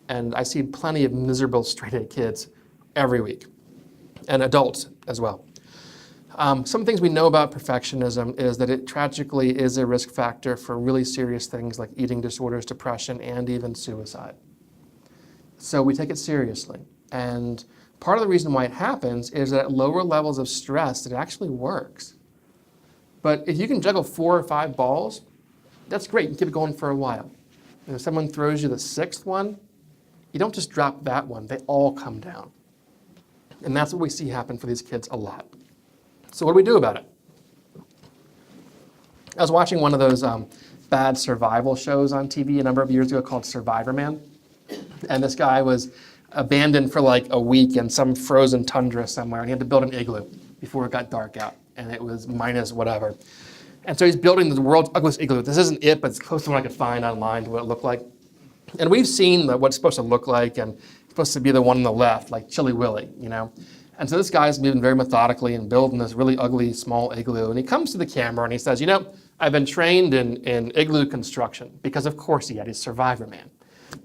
And I see plenty of miserable straight-A kids every week, and adults as well. Some things we know about perfectionism is that it tragically is a risk factor for really serious things like eating disorders, depression, and even suicide. So we take it seriously. And part of the reason why it happens is that at lower levels of stress, it actually works. But if you can juggle 4 or 5 balls, that's great. You can keep it going for a while. And if someone throws you the 6th one, you don't just drop that one. They all come down. And that's what we see happen for these kids a lot. So what do we do about it? I was watching one of those bad survival shows on TV a number of years ago called Survivor Man. And this guy was abandoned for like a week in some frozen tundra somewhere, and he had to build an igloo before it got dark out, and it was minus whatever. And so he's building the world's ugliest igloo. This isn't it, but it's close to what I could find online to what it looked like. And we've seen what it's supposed to look like, and it's supposed to be the one on the left, like Chilly Willy, And so this guy's moving very methodically and building this really ugly small igloo. And he comes to the camera and he says, I've been trained in igloo construction, because of course he had his Survivor Man.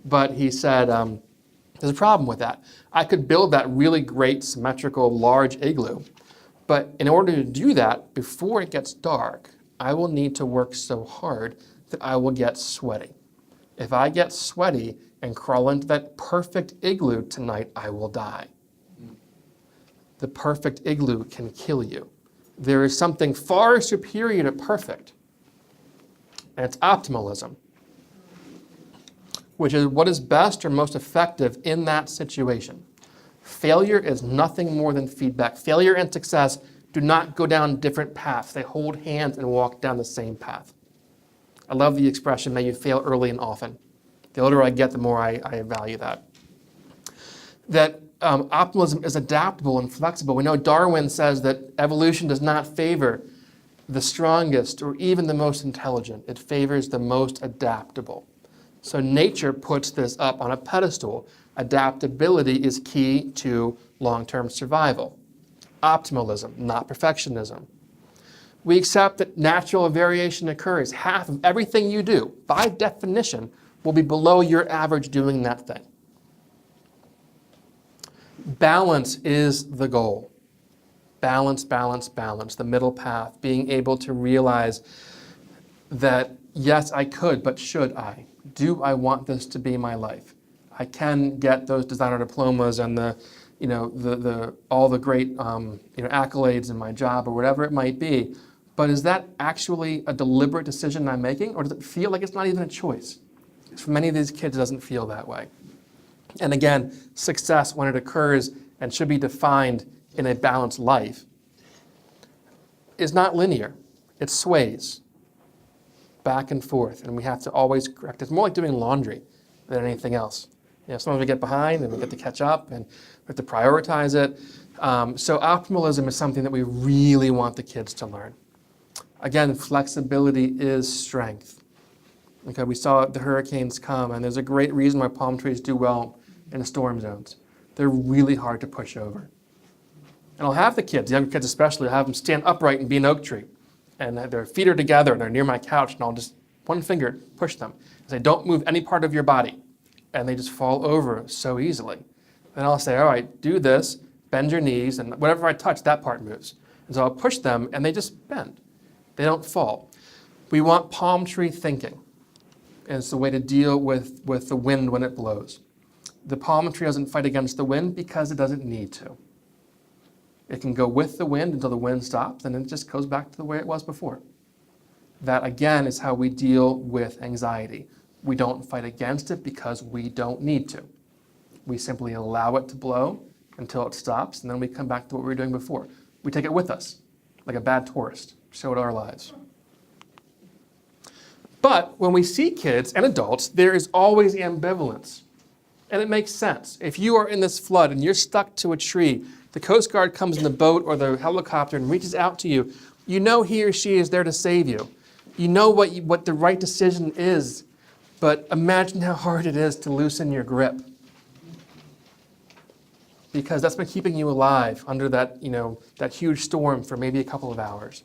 But he said, there's a problem with that. I could build that really great symmetrical large igloo, but in order to do that, before it gets dark, I will need to work so hard that I will get sweaty. If I get sweaty and crawl into that perfect igloo tonight, I will die. The perfect igloo can kill you. There is something far superior to perfect, and it's optimalism, which is what is best or most effective in that situation. Failure is nothing more than feedback. Failure and success do not go down different paths. They hold hands and walk down the same path. I love the expression, may you fail early and often. The older I get, the more I value that. That optimism is adaptable and flexible. We know Darwin says that evolution does not favor the strongest or even the most intelligent. It favors the most adaptable. So nature puts this up on a pedestal. Adaptability is key to long-term survival. Optimalism, not perfectionism. We accept that natural variation occurs. Half of everything you do, by definition, will be below your average doing that thing. Balance is the goal. Balance, balance, balance, the middle path, being able to realize that, yes, I could, but should I? Do I want this to be my life? I can get those designer diplomas and all the great accolades in my job or whatever it might be, but is that actually a deliberate decision I'm making, or does it feel like it's not even a choice? For many of these kids, it doesn't feel that way. And again, success, when it occurs and should be defined in a balanced life, is not linear. It sways back and forth, and we have to always correct it. It's more like doing laundry than anything else. Sometimes we get behind and we get to catch up and we have to prioritize it. So optimalism is something that we really want the kids to learn. Again, flexibility is strength. Okay, we saw the hurricanes come, and there's a great reason why palm trees do well in storm zones. They're really hard to push over. And I'll have the kids, young kids especially, I'll have them stand upright and be an oak tree. And their feet are together and they're near my couch, and I'll just, one finger, push them. And say, don't move any part of your body. And they just fall over so easily. Then I'll say, all right, do this, bend your knees, and whatever I touch, that part moves. And so I'll push them, and they just bend. They don't fall. We want palm tree thinking. And it's the way to deal with the wind when it blows. The palm tree doesn't fight against the wind because it doesn't need to. It can go with the wind until the wind stops, and then it just goes back to the way it was before. That, again, is how we deal with anxiety. We don't fight against it because we don't need to. We simply allow it to blow until it stops, and then we come back to what we were doing before. We take it with us, like a bad tourist, show it our lives. But when we see kids and adults, there is always ambivalence. And it makes sense. If you are in this flood and you're stuck to a tree, the Coast Guard comes in the boat or the helicopter and reaches out to you, you know he or she is there to save you. You know what the right decision is, but imagine how hard it is to loosen your grip. Because that's been keeping you alive under that huge storm for maybe a couple of hours.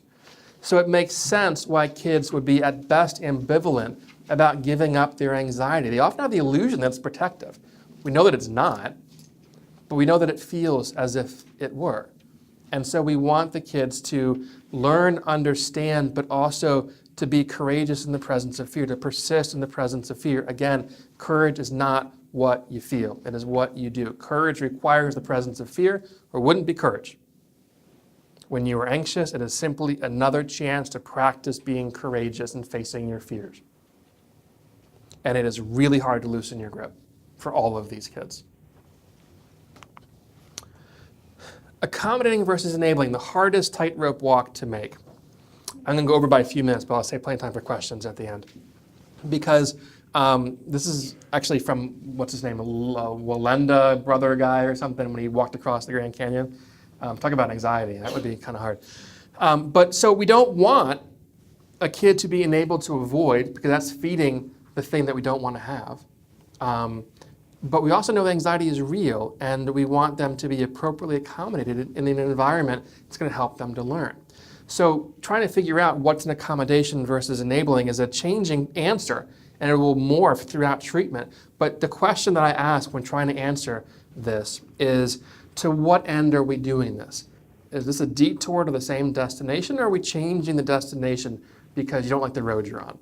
So it makes sense why kids would be at best ambivalent about giving up their anxiety. They often have the illusion that it's protective. We know that it's not, but we know that it feels as if it were. And so we want the kids to learn, understand, but also to be courageous in the presence of fear, to persist in the presence of fear. Again, courage is not what you feel. It is what you do. Courage requires the presence of fear, or wouldn't be courage. When you are anxious, it is simply another chance to practice being courageous and facing your fears. And it is really hard to loosen your grip for all of these kids. Accommodating versus enabling, the hardest tightrope walk to make. I'm going to go over by a few minutes, but I'll save plenty of time for questions at the end. Because this is actually from, what's his name, Walenda brother guy or something, when he walked across the Grand Canyon. Talk about anxiety, that would be kind of hard. But so we don't want a kid to be enabled to avoid, because that's feeding the thing that we don't want to have. But we also know that anxiety is real, and we want them to be appropriately accommodated in an environment that's going to help them to learn. So trying to figure out what's an accommodation versus enabling is a changing answer, and it will morph throughout treatment. But the question that I ask when trying to answer this is, to what end are we doing this? Is this a detour to the same destination, or are we changing the destination because you don't like the road you're on?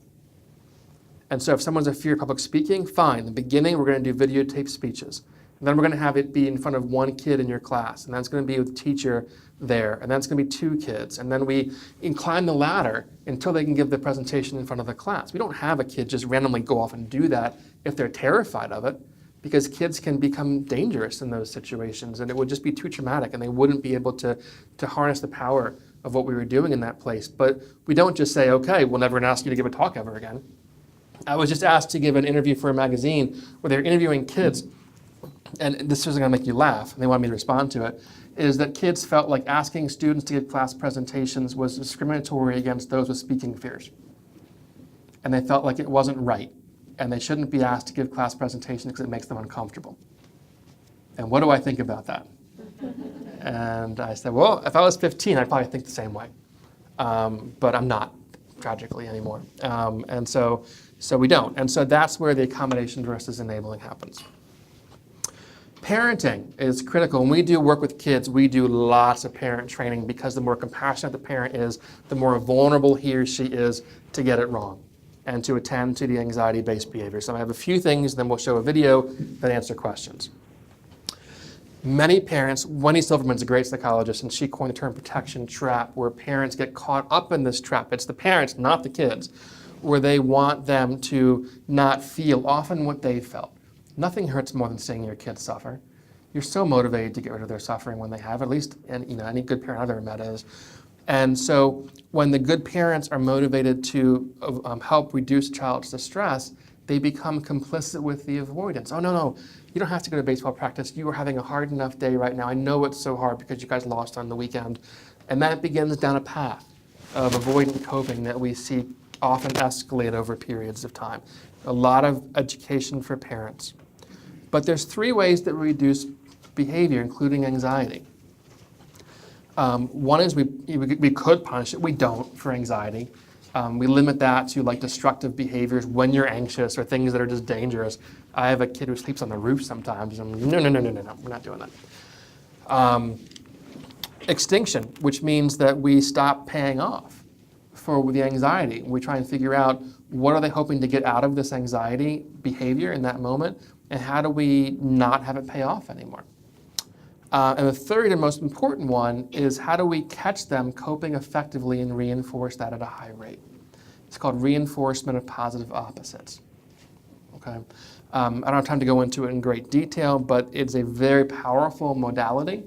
And so if someone's a fear of public speaking, fine. In the beginning, we're going to do videotape speeches. And then we're going to have it be in front of one kid in your class. And that's going to be with the teacher there. And then it's going to be two kids. And then we climb the ladder until they can give the presentation in front of the class. We don't have a kid just randomly go off and do that if they're terrified of it, because kids can become dangerous in those situations. And it would just be too traumatic, and they wouldn't be able to harness the power of what we were doing in that place. But we don't just say, okay, we're never going to ask you to give a talk ever again. I was just asked to give an interview for a magazine where they're interviewing kids, and this isn't going to make you laugh, and they wanted me to respond to it, is that kids felt like asking students to give class presentations was discriminatory against those with speaking fears. And they felt like it wasn't right, and they shouldn't be asked to give class presentations because it makes them uncomfortable. And what do I think about that? And I said, well, if I was 15, I'd probably think the same way. But I'm not, tragically, anymore. And so we don't. And so that's where the accommodation versus enabling happens. Parenting is critical. When we do work with kids, we do lots of parent training, because the more compassionate the parent is, the more vulnerable he or she is to get it wrong and to attend to the anxiety-based behavior. So I have a few things, then we'll show a video that answer questions. Many parents, Wendy Silverman's a great psychologist, and she coined the term protection trap, where parents get caught up in this trap. It's the parents, not the kids, where they want them to not feel often what they felt. Nothing hurts more than seeing your kids suffer. You're so motivated to get rid of their suffering when they have, at least any good parent I've ever met is. And so when the good parents are motivated to help reduce child's distress, they become complicit with the avoidance. Oh, no, you don't have to go to baseball practice. You are having a hard enough day right now. I know it's so hard because you guys lost on the weekend. And that begins down a path of avoidant coping that we see often escalate over periods of time. A lot of education for parents. But there's 3 ways that we reduce behavior, including anxiety. One is we could punish it. We don't for anxiety. We limit that to like destructive behaviors when you're anxious or things that are just dangerous. I have a kid who sleeps on the roof sometimes. And no, we're not doing that. Extinction, which means that we stop paying off for the anxiety. We try and figure out what are they hoping to get out of this anxiety behavior in that moment, and how do we not have it pay off anymore. And the third and most important one is how do we catch them coping effectively and reinforce that at a high rate. It's called reinforcement of positive opposites. Okay? I don't have time to go into it in great detail, but it's a very powerful modality.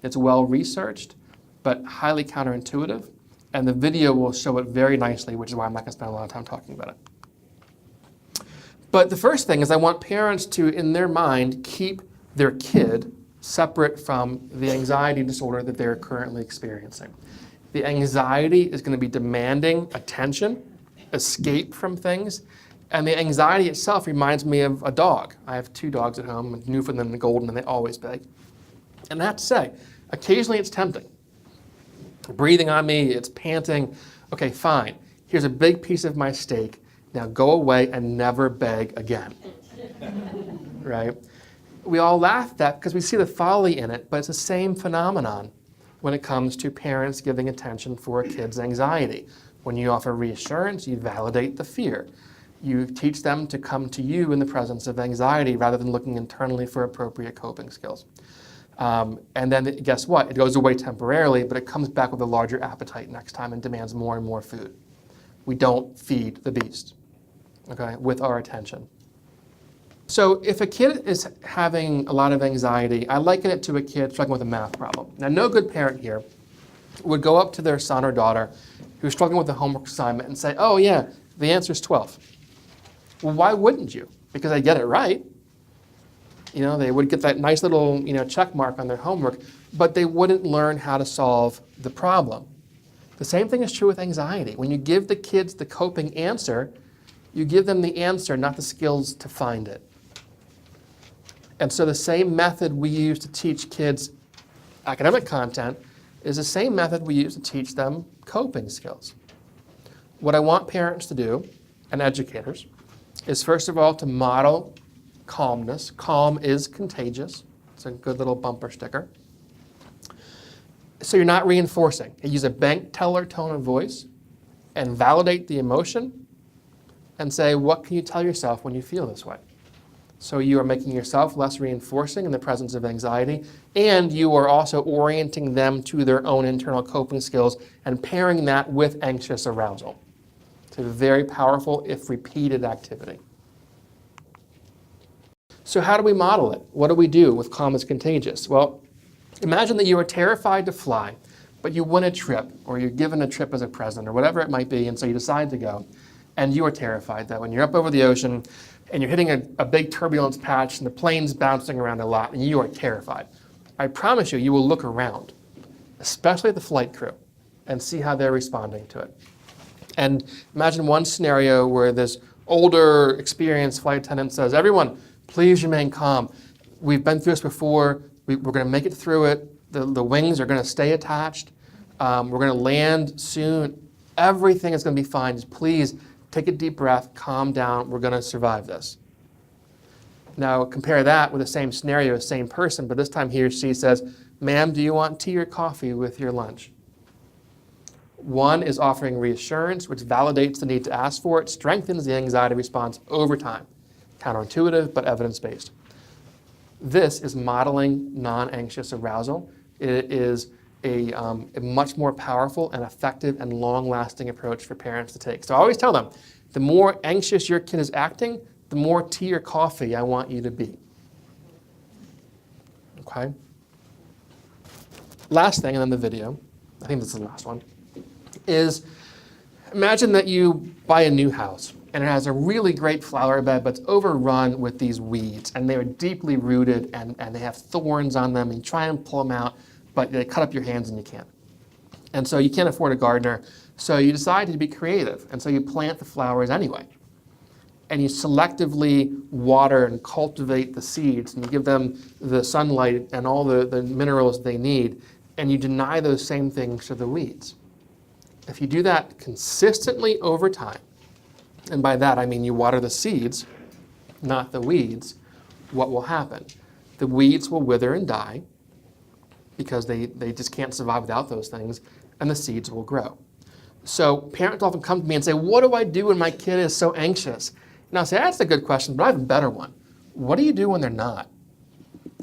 It's well researched, but highly counterintuitive. And the video will show it very nicely, which is why I'm not going to spend a lot of time talking about it. But the first thing is I want parents to, in their mind, keep their kid separate from the anxiety disorder that they're currently experiencing. The anxiety is going to be demanding attention, escape from things, and the anxiety itself reminds me of a dog. I have 2 dogs at home, a Newfoundland and a Golden, and they always beg. And I have to say, occasionally it's tempting. Breathing on me, it's panting. Okay, fine. Here's a big piece of my steak. Now go away and never beg again. Right? We all laugh at that because we see the folly in it, but it's the same phenomenon when it comes to parents giving attention for a kid's anxiety. When you offer reassurance, you validate the fear. You teach them to come to you in the presence of anxiety rather than looking internally for appropriate coping skills. And then guess what? It goes away temporarily, but it comes back with a larger appetite next time and demands more and more food. We don't feed the beast, okay, with our attention. So if a kid is having a lot of anxiety, I liken it to a kid struggling with a math problem. Now, no good parent here would go up to their son or daughter who's struggling with a homework assignment and say, oh yeah, the answer is 12. Well, why wouldn't you? Because I get it right. You know, they would get that nice little, check mark on their homework, but they wouldn't learn how to solve the problem. The same thing is true with anxiety. When you give the kids the coping answer, you give them the answer, not the skills to find it. And so the same method we use to teach kids academic content is the same method we use to teach them coping skills. What I want parents to do, and educators, is first of all to model calmness. Calm is contagious. It's a good little bumper sticker. So you're not reinforcing. You use a bank teller tone of voice and validate the emotion and say, what can you tell yourself when you feel this way? So you are making yourself less reinforcing in the presence of anxiety, and you are also orienting them to their own internal coping skills and pairing that with anxious arousal. It's a very powerful, if repeated, activity. So how do we model it? What do we do with calm is contagious? Well, imagine that you are terrified to fly, but you win a trip, or you're given a trip as a present, or whatever it might be, and so you decide to go. And you are terrified that when you're up over the ocean and you're hitting a big turbulence patch and the plane's bouncing around a lot and you are terrified, I promise you, you will look around, especially the flight crew, and see how they're responding to it. And imagine one scenario where this older, experienced flight attendant says, everyone, please remain calm. We've been through this before. We're going to make it through it. The wings are going to stay attached. We're going to land soon. Everything is going to be fine. Just please take a deep breath, calm down. We're going to survive this. Now compare that with the same scenario, same person, but this time he or she says, ma'am, do you want tea or coffee with your lunch? One is offering reassurance, which validates the need to ask for it, strengthens the anxiety response over time. Counterintuitive, but evidence-based. This is modeling non-anxious arousal. It is a much more powerful and effective and long-lasting approach for parents to take. So I always tell them, the more anxious your kid is acting, the more tea or coffee I want you to be. Okay? Last thing, and then the video. I think this is the last one. is imagine that you buy a new house and it has a really great flower bed, but it's overrun with these weeds, and they're deeply rooted, and they have thorns on them, and you try and pull them out, but they cut up your hands and you can't. And so you can't afford a gardener, so you decide to be creative, and so you plant the flowers anyway. And you selectively water and cultivate the seeds, and you give them the sunlight and all the minerals they need, and you deny those same things to the weeds. If you do that consistently over time, and by that I mean you water the seeds, not the weeds, what will happen? The weeds will wither and die because they just can't survive without those things, and the seeds will grow. So parents often come to me and say, what do I do when my kid is so anxious? And I'll say, that's a good question, but I have a better one. What do you do when they're not?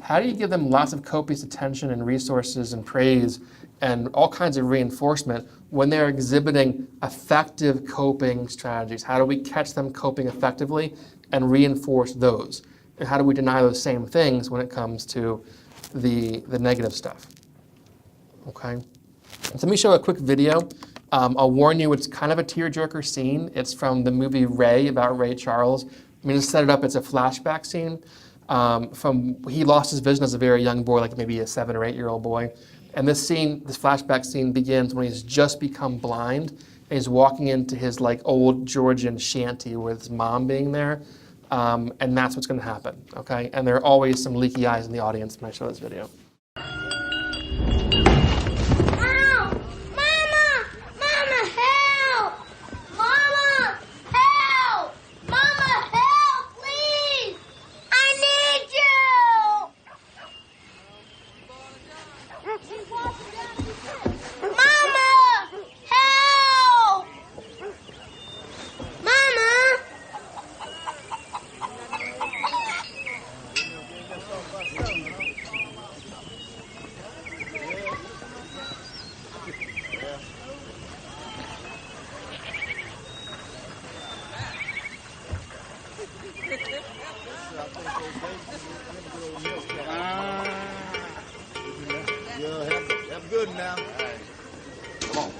How do you give them lots of copious attention and resources and praise and all kinds of reinforcement when they're exhibiting effective coping strategies? How do we catch them coping effectively and reinforce those? And how do we deny those same things when it comes to the negative stuff? Okay? So let me show a quick video. I'll warn you, it's kind of a tearjerker scene. It's from the movie Ray, about Ray Charles. I mean, to set it up, it's a flashback scene. He lost his vision as a very young boy, like maybe a 7 or 8 year old boy. And this flashback scene begins when he's just become blind, and he's walking into his like old Georgian shanty with his mom being there. And that's what's gonna happen, okay? And there are always some leaky eyes in the audience when I show this video. That's good now. Come on.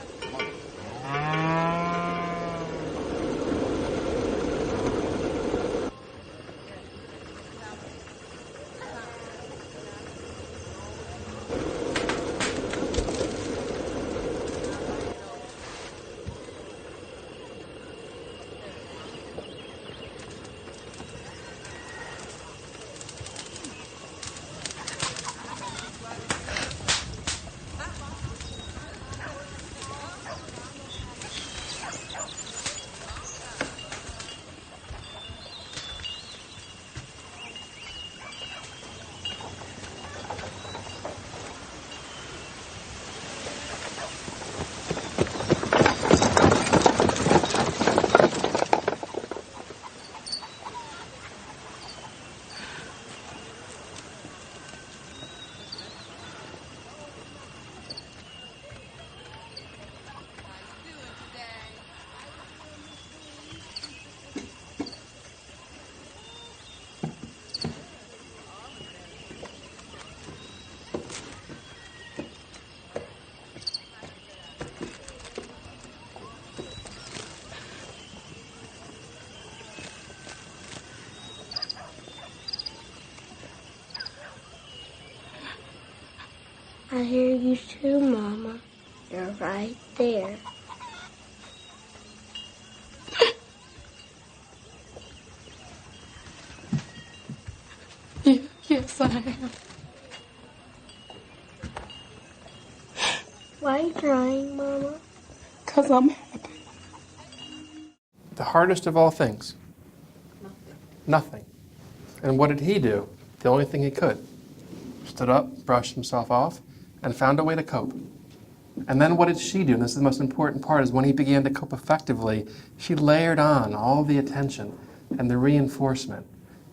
I hear you too, Mama. You're right there. Yes, I am. Why are you crying, Mama? 'Cause I'm happy. The hardest of all things. Nothing. And what did he do? The only thing he could. Stood up, brushed himself off, and found a way to cope. And then what did she do? And this is the most important part, is when he began to cope effectively, she layered on all the attention and the reinforcement.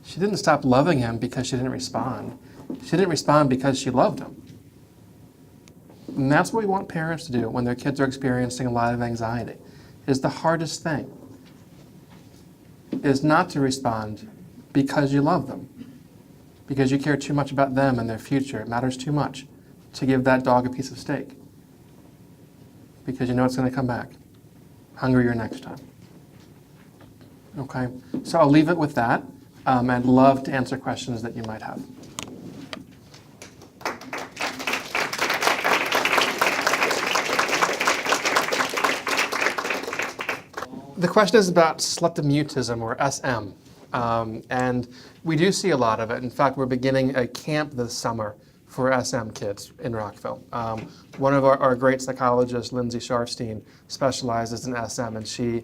She didn't stop loving him because she didn't respond. She didn't respond because she loved him. And that's what we want parents to do when their kids are experiencing a lot of anxiety. Is the hardest thing is not to respond because you love them, because you care too much about them and their future. It matters too much to give that dog a piece of steak. because you know it's going to come back. Hungrier next time. Okay, so I'll leave it with that. I'd love to answer questions that you might have. The question is about selective mutism, or SM. And we do see a lot of it. In fact, we're beginning a camp this summer for SM kids in Rockville. One of our great psychologists, Lindsay Sharfstein, specializes in SM, and she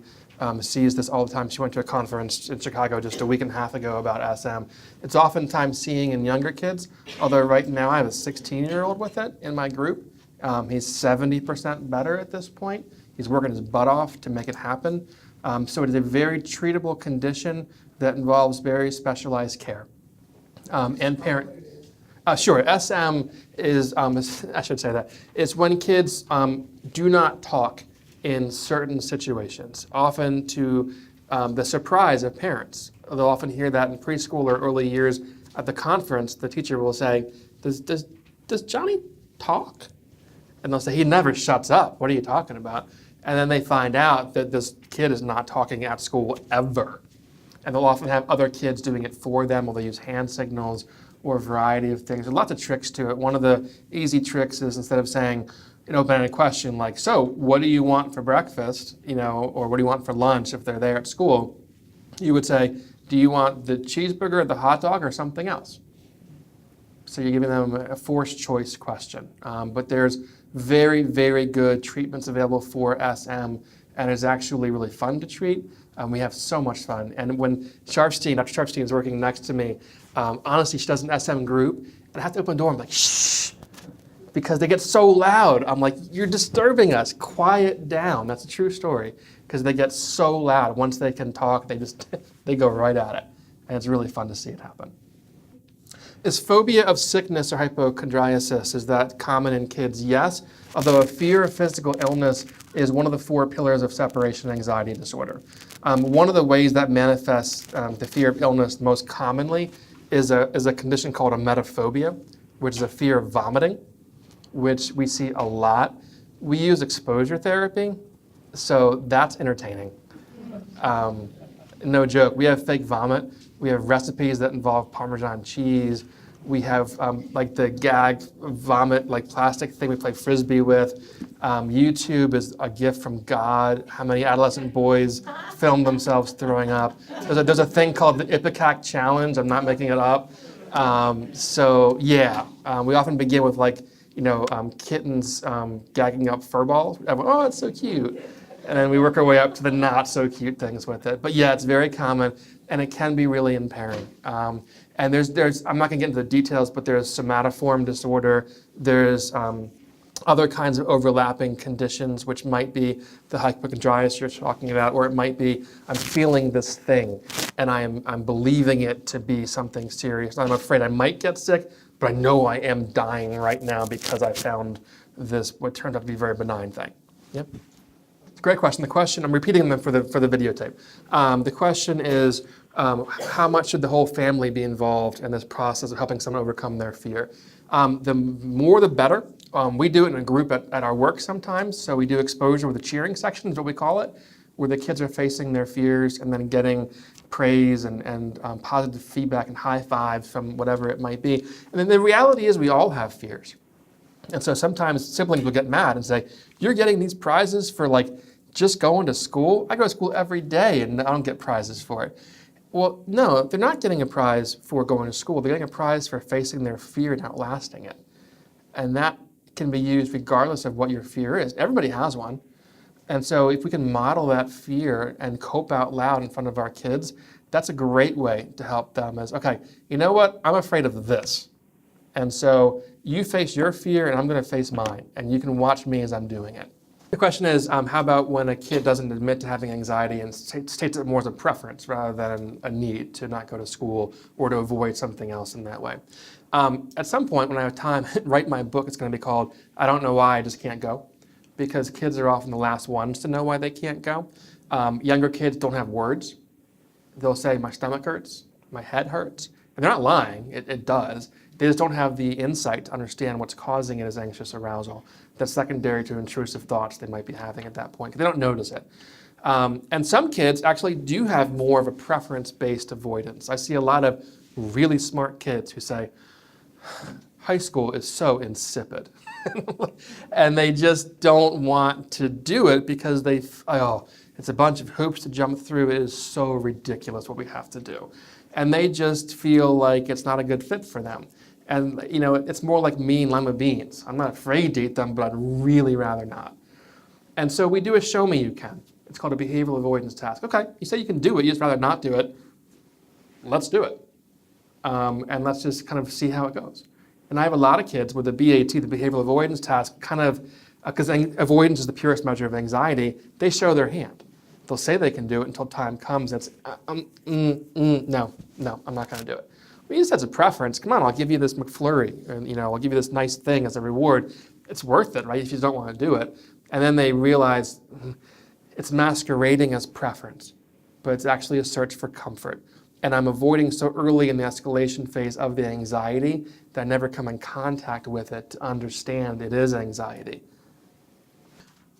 sees this all the time. She went to a conference in Chicago just a week and a half ago about SM. It's oftentimes seeing in younger kids, although right now I have a 16-year-old with it in my group. He's 70% better at this point. He's working his butt off to make it happen. So it is a very treatable condition that involves very specialized care. And parent. Sure, SM is, I should say that, it's when kids do not talk in certain situations, often to the surprise of parents. They'll often hear that in preschool or early years at the conference. The teacher will say, does Johnny talk? And they'll say, he never shuts up. What are you talking about? And then they find out that this kid is not talking at school ever. And they'll often have other kids doing it for them, or they use hand signals or a variety of things. There's lots of tricks to it. One of the easy tricks is, instead of saying an open-ended question like, so what do you want for breakfast, or what do you want for lunch if they're there at school, you would say, do you want the cheeseburger, the hot dog, or something else? So you're giving them a forced choice question. But there's very, very good treatments available for SM, and it's actually really fun to treat. We have so much fun. And when Dr. Sharfstein is working next to me, honestly, she does an SM group, and I have to open the door and I'm like, shh, because they get so loud. I'm like, you're disturbing us, quiet down. That's a true story, because they get so loud. Once they can talk, they go right at it. And it's really fun to see it happen. Is phobia of sickness or hypochondriasis, is that common in kids? Yes, although a fear of physical illness is one of the 4 pillars of separation anxiety disorder. One of the ways that manifests the fear of illness most commonly is a condition called emetophobia, which is a fear of vomiting, which we see a lot. We use exposure therapy, so that's entertaining. No joke, we have fake vomit. We have recipes that involve Parmesan cheese. We have like the gag vomit, like plastic thing we play Frisbee with. YouTube is a gift from God. How many adolescent boys film themselves throwing up? There's a thing called the Ipecac Challenge. I'm not making it up. So yeah, we often begin with kittens gagging up fur balls. Everyone, oh, it's so cute. And then we work our way up to the not so cute things with it. But yeah, it's very common, and it can be really impairing. And there's I'm not gonna get into the details, but there's somatoform disorder. There's other kinds of overlapping conditions, which might be the hypochondriasis you're talking about, or it might be I'm feeling this thing, and I'm believing it to be something serious. I'm afraid I might get sick, but I know I am dying right now because I found this, what turned out to be a very benign thing. Yep. Great question. The question, I'm repeating them for the videotape. The question is, how much should the whole family be involved in this process of helping someone overcome their fear? The more the better. We do it in a group at our work sometimes. So we do exposure with a cheering section, is what we call it, where the kids are facing their fears and then getting praise and positive feedback and high fives from whatever it might be. And then the reality is we all have fears. And so sometimes siblings will get mad and say, you're getting these prizes for just going to school? I go to school every day and I don't get prizes for it. Well, no, they're not getting a prize for going to school. They're getting a prize for facing their fear and outlasting it. And that can be used regardless of what your fear is. Everybody has one. And so if we can model that fear and cope out loud in front of our kids, that's a great way to help them as, okay, you know what? I'm afraid of this. And so you face your fear and I'm going to face mine. And you can watch me as I'm doing it. The question is, how about when a kid doesn't admit to having anxiety and states it more as a preference rather than a need to not go to school or to avoid something else in that way? At some point when I have time, write my book. It's going to be called, I Don't Know Why I Just Can't Go, because kids are often the last ones to know why they can't go. Younger kids don't have words. They'll say, my stomach hurts, my head hurts. And they're not lying, it does. They just don't have the insight to understand what's causing it as anxious arousal. That's secondary to intrusive thoughts they might be having at that point, 'cause they don't notice it. And some kids actually do have more of a preference-based avoidance. I see a lot of really smart kids who say, high school is so insipid. And they just don't want to do it because it's a bunch of hoops to jump through. It is so ridiculous what we have to do. And they just feel like it's not a good fit for them. And it's more like me and lima beans. I'm not afraid to eat them, but I'd really rather not. And so we do a show me you can. It's called a behavioral avoidance task. Okay, you say you can do it, you just rather not do it. Let's do it. And let's just kind of see how it goes. And I have a lot of kids with the BAT, the behavioral avoidance task, kind of, because avoidance is the purest measure of anxiety, they show their hand. They'll say they can do it until time comes. It's, no, I'm not going to do it. Well, you just have a preference. Come on, I'll give you this McFlurry, and I'll give you this nice thing as a reward. It's worth it, right, if you don't want to do it. And then they realize it's masquerading as preference, but it's actually a search for comfort. And I'm avoiding so early in the escalation phase of the anxiety that I never come in contact with it to understand it is anxiety.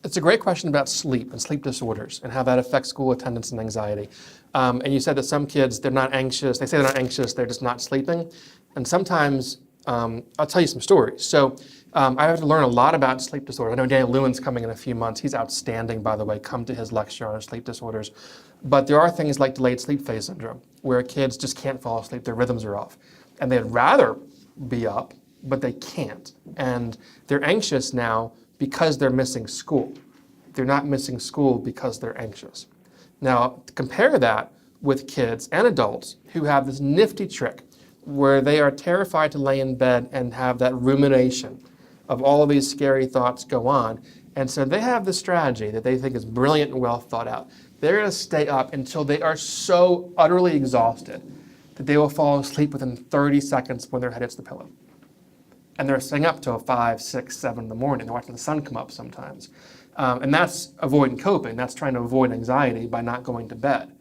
It's a great question about sleep and sleep disorders and how that affects school attendance and anxiety. And you said that some kids, they're not anxious. They say they're not anxious, they're just not sleeping. And sometimes, I'll tell you some stories. So I have to learn a lot about sleep disorders. I know Daniel Lewin's coming in a few months. He's outstanding, by the way. Come to his lecture on sleep disorders. But there are things like delayed sleep phase syndrome, where kids just can't fall asleep, their rhythms are off. And they'd rather be up, but they can't. And they're anxious now because they're missing school. They're not missing school because they're anxious. Now, compare that with kids and adults who have this nifty trick where they are terrified to lay in bed and have that rumination of all of these scary thoughts go on. And so they have this strategy that they think is brilliant and well thought out. They're going to stay up until they are so utterly exhausted that they will fall asleep within 30 seconds when their head hits the pillow. And they're staying up till 5, 6, 7 in the morning. They're watching the sun come up sometimes. And that's avoidant coping. That's trying to avoid anxiety by not going to bed.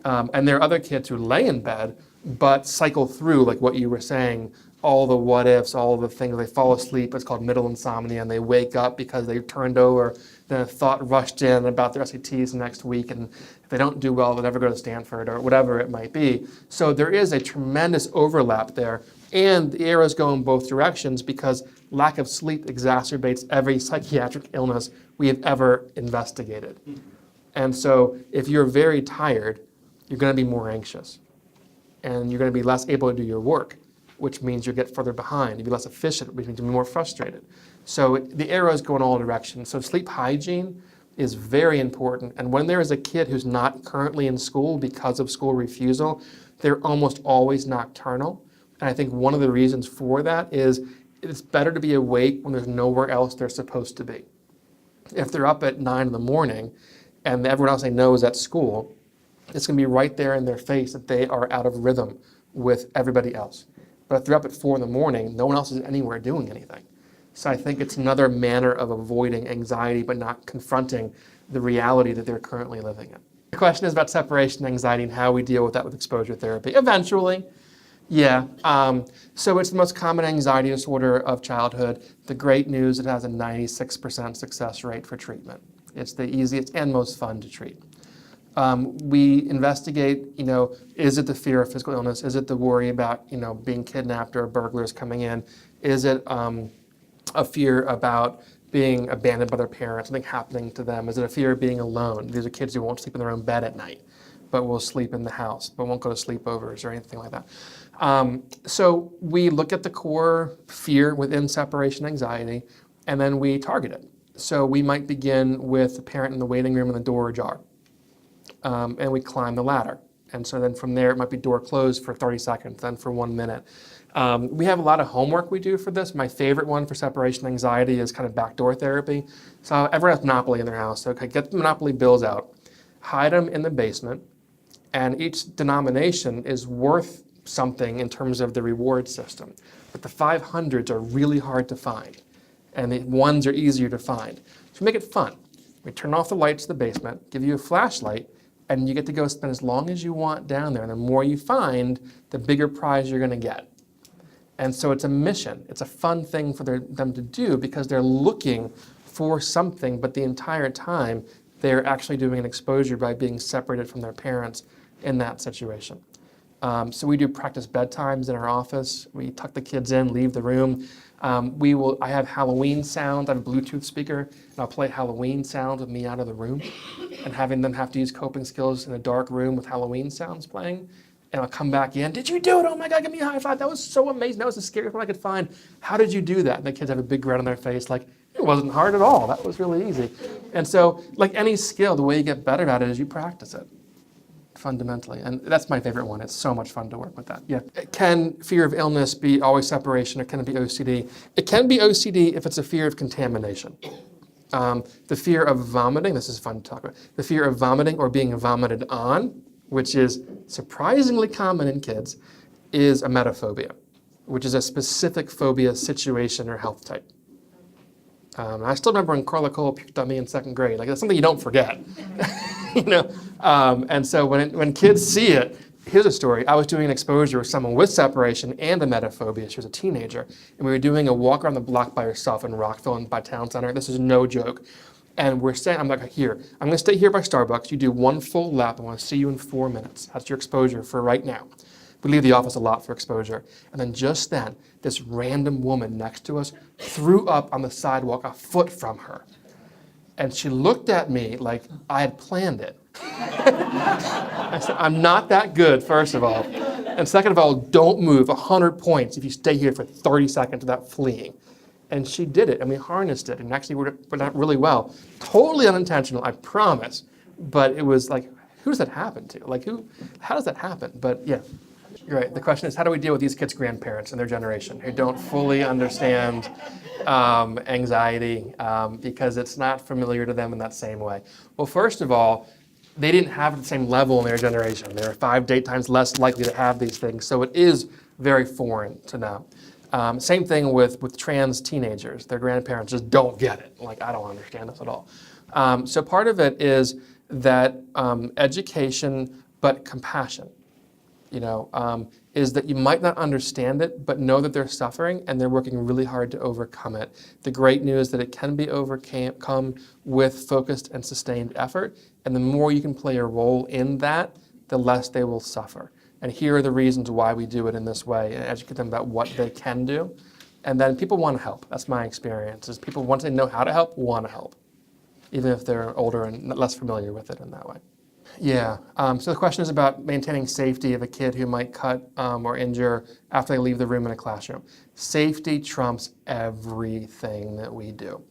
And there are other kids who lay in bed but cycle through, like what you were saying, all the what ifs, all the things. They fall asleep. It's called middle insomnia, and they wake up because they turned over. Then a thought rushed in about their SATs next week, and if they don't do well, they'll never go to Stanford or whatever it might be. So there is a tremendous overlap there, and the arrows go in both directions because lack of sleep exacerbates every psychiatric illness we have ever investigated. And so if you're very tired, you're going to be more anxious, and you're going to be less able to do your work, which means you get further behind. You'll be less efficient, which means you'll be more frustrated. So the arrows go in all directions. So sleep hygiene is very important. And when there is a kid who's not currently in school because of school refusal, they're almost always nocturnal. And I think one of the reasons for that is it's better to be awake when there's nowhere else they're supposed to be. If they're up at 9 in the morning and everyone else they know is at school, it's going to be right there in their face that they are out of rhythm with everybody else. But if they're up at 4 in the morning, no one else is anywhere doing anything. So I think it's another manner of avoiding anxiety but not confronting the reality that they're currently living in. The question is about separation anxiety and how we deal with that with exposure therapy. Eventually, yeah. So it's the most common anxiety disorder of childhood. The great news, it has a 96% success rate for treatment. It's the easiest and most fun to treat. We investigate, is it the fear of physical illness? Is it the worry about, being kidnapped or burglars coming in? Is it a fear about being abandoned by their parents, something happening to them? Is it a fear of being alone? These are kids who won't sleep in their own bed at night, but will sleep in the house, but won't go to sleepovers or anything like that. So we look at the core fear within separation anxiety, and then we target it. So we might begin with the parent in the waiting room and the door ajar. And we climb the ladder. And so then from there, it might be door closed for 30 seconds, then for 1 minute. We have a lot of homework we do for this. My favorite one for separation anxiety is kind of backdoor therapy. So everyone has Monopoly in their house. Okay, get the Monopoly bills out, hide them in the basement, and each denomination is worth something in terms of the reward system. But the 500s are really hard to find, and the ones are easier to find. So make it fun. We turn off the lights in the basement, give you a flashlight, and you get to go spend as long as you want down there. And the more you find, the bigger prize you're going to get. And so it's a mission. It's a fun thing for them to do because they're looking for something, but the entire time they're actually doing an exposure by being separated from their parents in that situation. So we do practice bedtimes in our office. We tuck the kids in, leave the room. I have Halloween sounds. I have a Bluetooth speaker, and I'll play Halloween sounds with me out of the room, and having them have to use coping skills in a dark room with Halloween sounds playing. And I'll come back in. Did you do it? Oh my God, give me a high five. That was so amazing. That was the scariest one I could find. How did you do that? And the kids have a big grin on their face, like, it wasn't hard at all. That was really easy. And so, like any skill, the way you get better at it is you practice it. Fundamentally, and that's my favorite one. It's so much fun to work with that. Yeah. Can fear of illness be always separation, or can it be OCD? It can be OCD if it's a fear of contamination. The fear of vomiting, this is fun to talk about. The fear of vomiting or being vomited on, which is surprisingly common in kids, is emetophobia, which is a specific phobia situation or health type. I still remember when Carla Cole puked on me in second grade. Like, that's something you don't forget. You know, and so when kids see it, here's a story. I was doing an exposure with someone with separation and emetophobia. She was a teenager, and we were doing a walk around the block by herself in Rockville and by Town Center. This is no joke. And we're saying, I'm like, here, I'm going to stay here by Starbucks. You do one full lap. I want to see you in 4 minutes. That's your exposure for right now. We leave the office a lot for exposure. And then just then, this random woman next to us threw up on the sidewalk a foot from her. And she looked at me like I had planned it. I said, I'm not that good, first of all. And second of all, don't move 100 points if you stay here for 30 seconds without fleeing. And she did it, and we harnessed it, and actually worked out really well. Totally unintentional, I promise. But it was like, who does that happen to? Like, how does that happen? But yeah. You're right. The question is, how do we deal with these kids' grandparents and their generation who don't fully understand anxiety because it's not familiar to them in that same way? Well, first of all, they didn't have the same level in their generation. They were 5 to 8 times less likely to have these things, so it is very foreign to them. Same thing with trans teenagers. Their grandparents just don't get it. Like, I don't understand this at all. So part of it is that education, but compassion. Is that you might not understand it, but know that they're suffering and they're working really hard to overcome it. The great news is that it can be overcome with focused and sustained effort, and the more you can play a role in that, the less they will suffer. And here are the reasons why we do it in this way, and educate them about what they can do. And then people want to help. That's my experience, is people, once they know how to help, want to help, even if they're older and less familiar with it in that way. Yeah, so the question is about maintaining safety of a kid who might cut or injure after they leave the room in a classroom. Safety trumps everything that we do.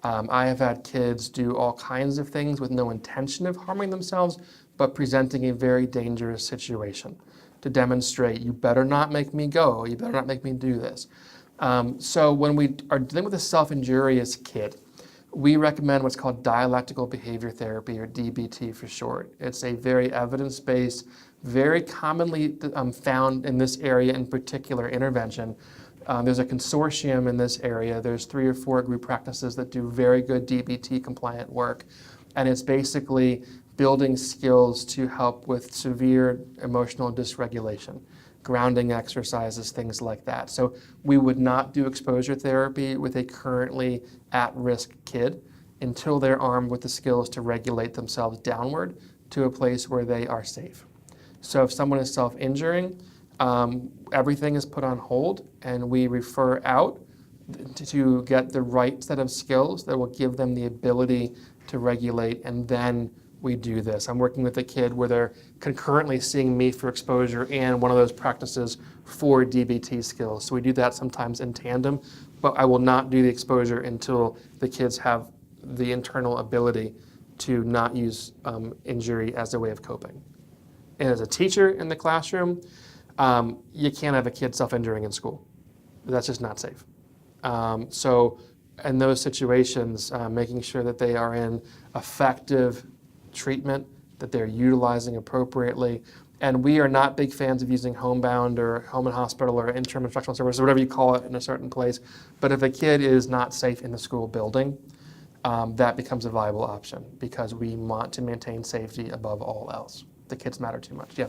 I have had kids do all kinds of things with no intention of harming themselves, but presenting a very dangerous situation to demonstrate, you better not make me go, you better not make me do this. So when we are dealing with a self-injurious kid, we recommend what's called dialectical behavior therapy, or DBT for short. It's a very evidence-based, very commonly found in this area in particular intervention. There's a consortium in this area. There's 3 or 4 group practices that do very good DBT compliant work. And it's basically building skills to help with severe emotional dysregulation, grounding exercises, things like that. So we would not do exposure therapy with a currently at-risk kid until they're armed with the skills to regulate themselves downward to a place where they are safe. So if someone is self-injuring, everything is put on hold, and we refer out to get the right set of skills that will give them the ability to regulate, and then we do this. I'm working with a kid where they're concurrently seeing me for exposure and one of those practices for DBT skills. So we do that sometimes in tandem, but I will not do the exposure until the kids have the internal ability to not use injury as a way of coping. And as a teacher in the classroom, you can't have a kid self-injuring in school. That's just not safe. So in those situations, making sure that they are in effective treatment, that they're utilizing appropriately. And we are not big fans of using homebound or home and hospital or interim instructional services, or whatever you call it in a certain place. But if a kid is not safe in the school building, that becomes a viable option, because we want to maintain safety above all else. The kids matter too much. Yeah.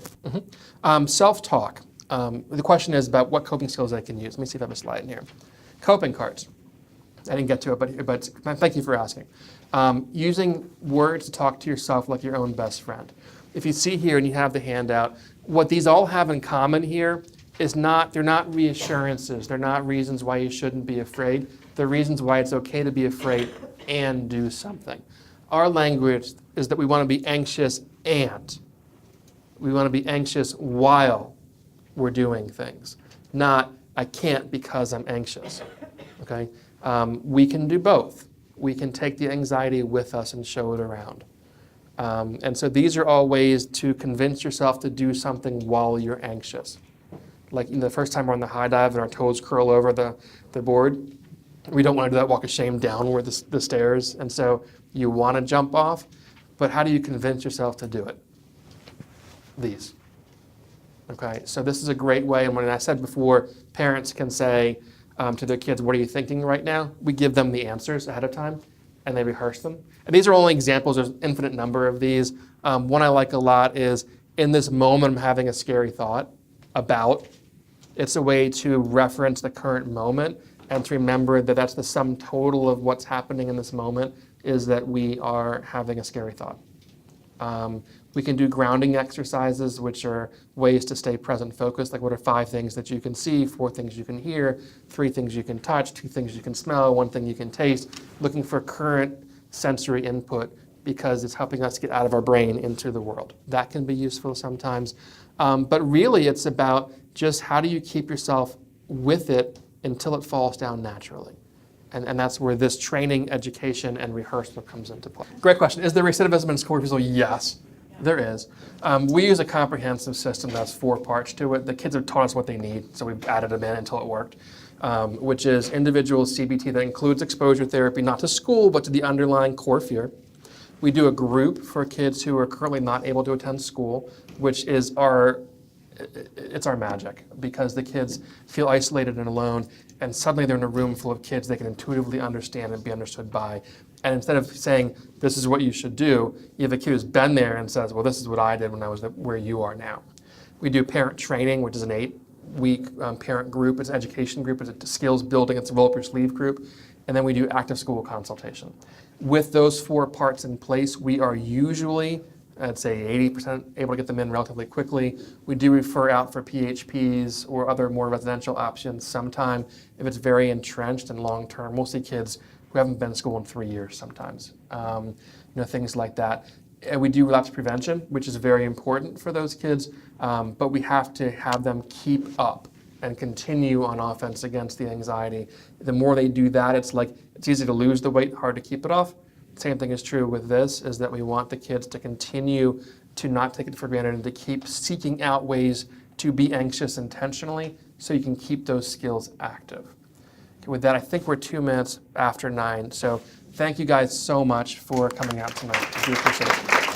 Self-talk. The question is about what coping skills they can use. Let me see if I have a slide in here. Coping cards. I didn't get to it, but thank you for asking. Using words to talk to yourself like your own best friend. If you see here and you have the handout, what these all have in common here is they're not reassurances. They're not reasons why you shouldn't be afraid. They're reasons why it's okay to be afraid and do something. Our language is that we want to be anxious and. We want to be anxious while we're doing things, not I can't because I'm anxious. Okay? We can do both. We can take the anxiety with us and show it around. And so these are all ways to convince yourself to do something while you're anxious. Like the first time we're on the high dive and our toes curl over the board, we don't want to do that walk of shame downward the stairs. And so you want to jump off, but how do you convince yourself to do it? These. Okay, so this is a great way, and when I said before, parents can say to their kids, what are you thinking right now? We give them the answers ahead of time, and they rehearse them. And these are only examples, there's an infinite number of these. One I like a lot is, in this moment I'm having a scary thought about. It's a way to reference the current moment and to remember that that's the sum total of what's happening in this moment is that we are having a scary thought. We can do grounding exercises, which are ways to stay present focused, like what are 5 things that you can see, 4 things you can hear, 3 things you can touch, 2 things you can smell, 1 thing you can taste, looking for current sensory input because it's helping us get out of our brain into the world. That can be useful sometimes. But really it's about just how do you keep yourself with it until it falls down naturally. And that's where this training, education, and rehearsal comes into play. Great question. Is there recidivism in school refusal? Yes, there is. We use a comprehensive system that has 4 parts to it. The kids have taught us what they need, so we've added them in until it worked, which is individual CBT that includes exposure therapy, not to school, but to the underlying core fear. We do a group for kids who are currently not able to attend school, which is our magic, because the kids feel isolated and alone, and suddenly they're in a room full of kids they can intuitively understand and be understood by. And instead of saying, this is what you should do, you have a kid who's been there and says, well, this is what I did when I was where you are now. We do parent training, which is an 8-week parent group. It's an education group. It's a skills building. It's a roll up your sleeve group. And then we do active school consultation. With those 4 parts in place, we are usually, I'd say 80% able to get them in relatively quickly. We do refer out for PHPs or other more residential options sometime if it's very entrenched and long-term. We'll see kids who haven't been to school in 3 years sometimes, things like that. And we do relapse prevention, which is very important for those kids, but we have to have them keep up and continue on offense against the anxiety. The more they do that, it's easy to lose the weight, hard to keep it off. Same thing is true with this, is that we want the kids to continue to not take it for granted and to keep seeking out ways to be anxious intentionally so you can keep those skills active. Okay, with that, I think we're 2 minutes after 9, so thank you guys so much for coming out tonight. I do appreciate it.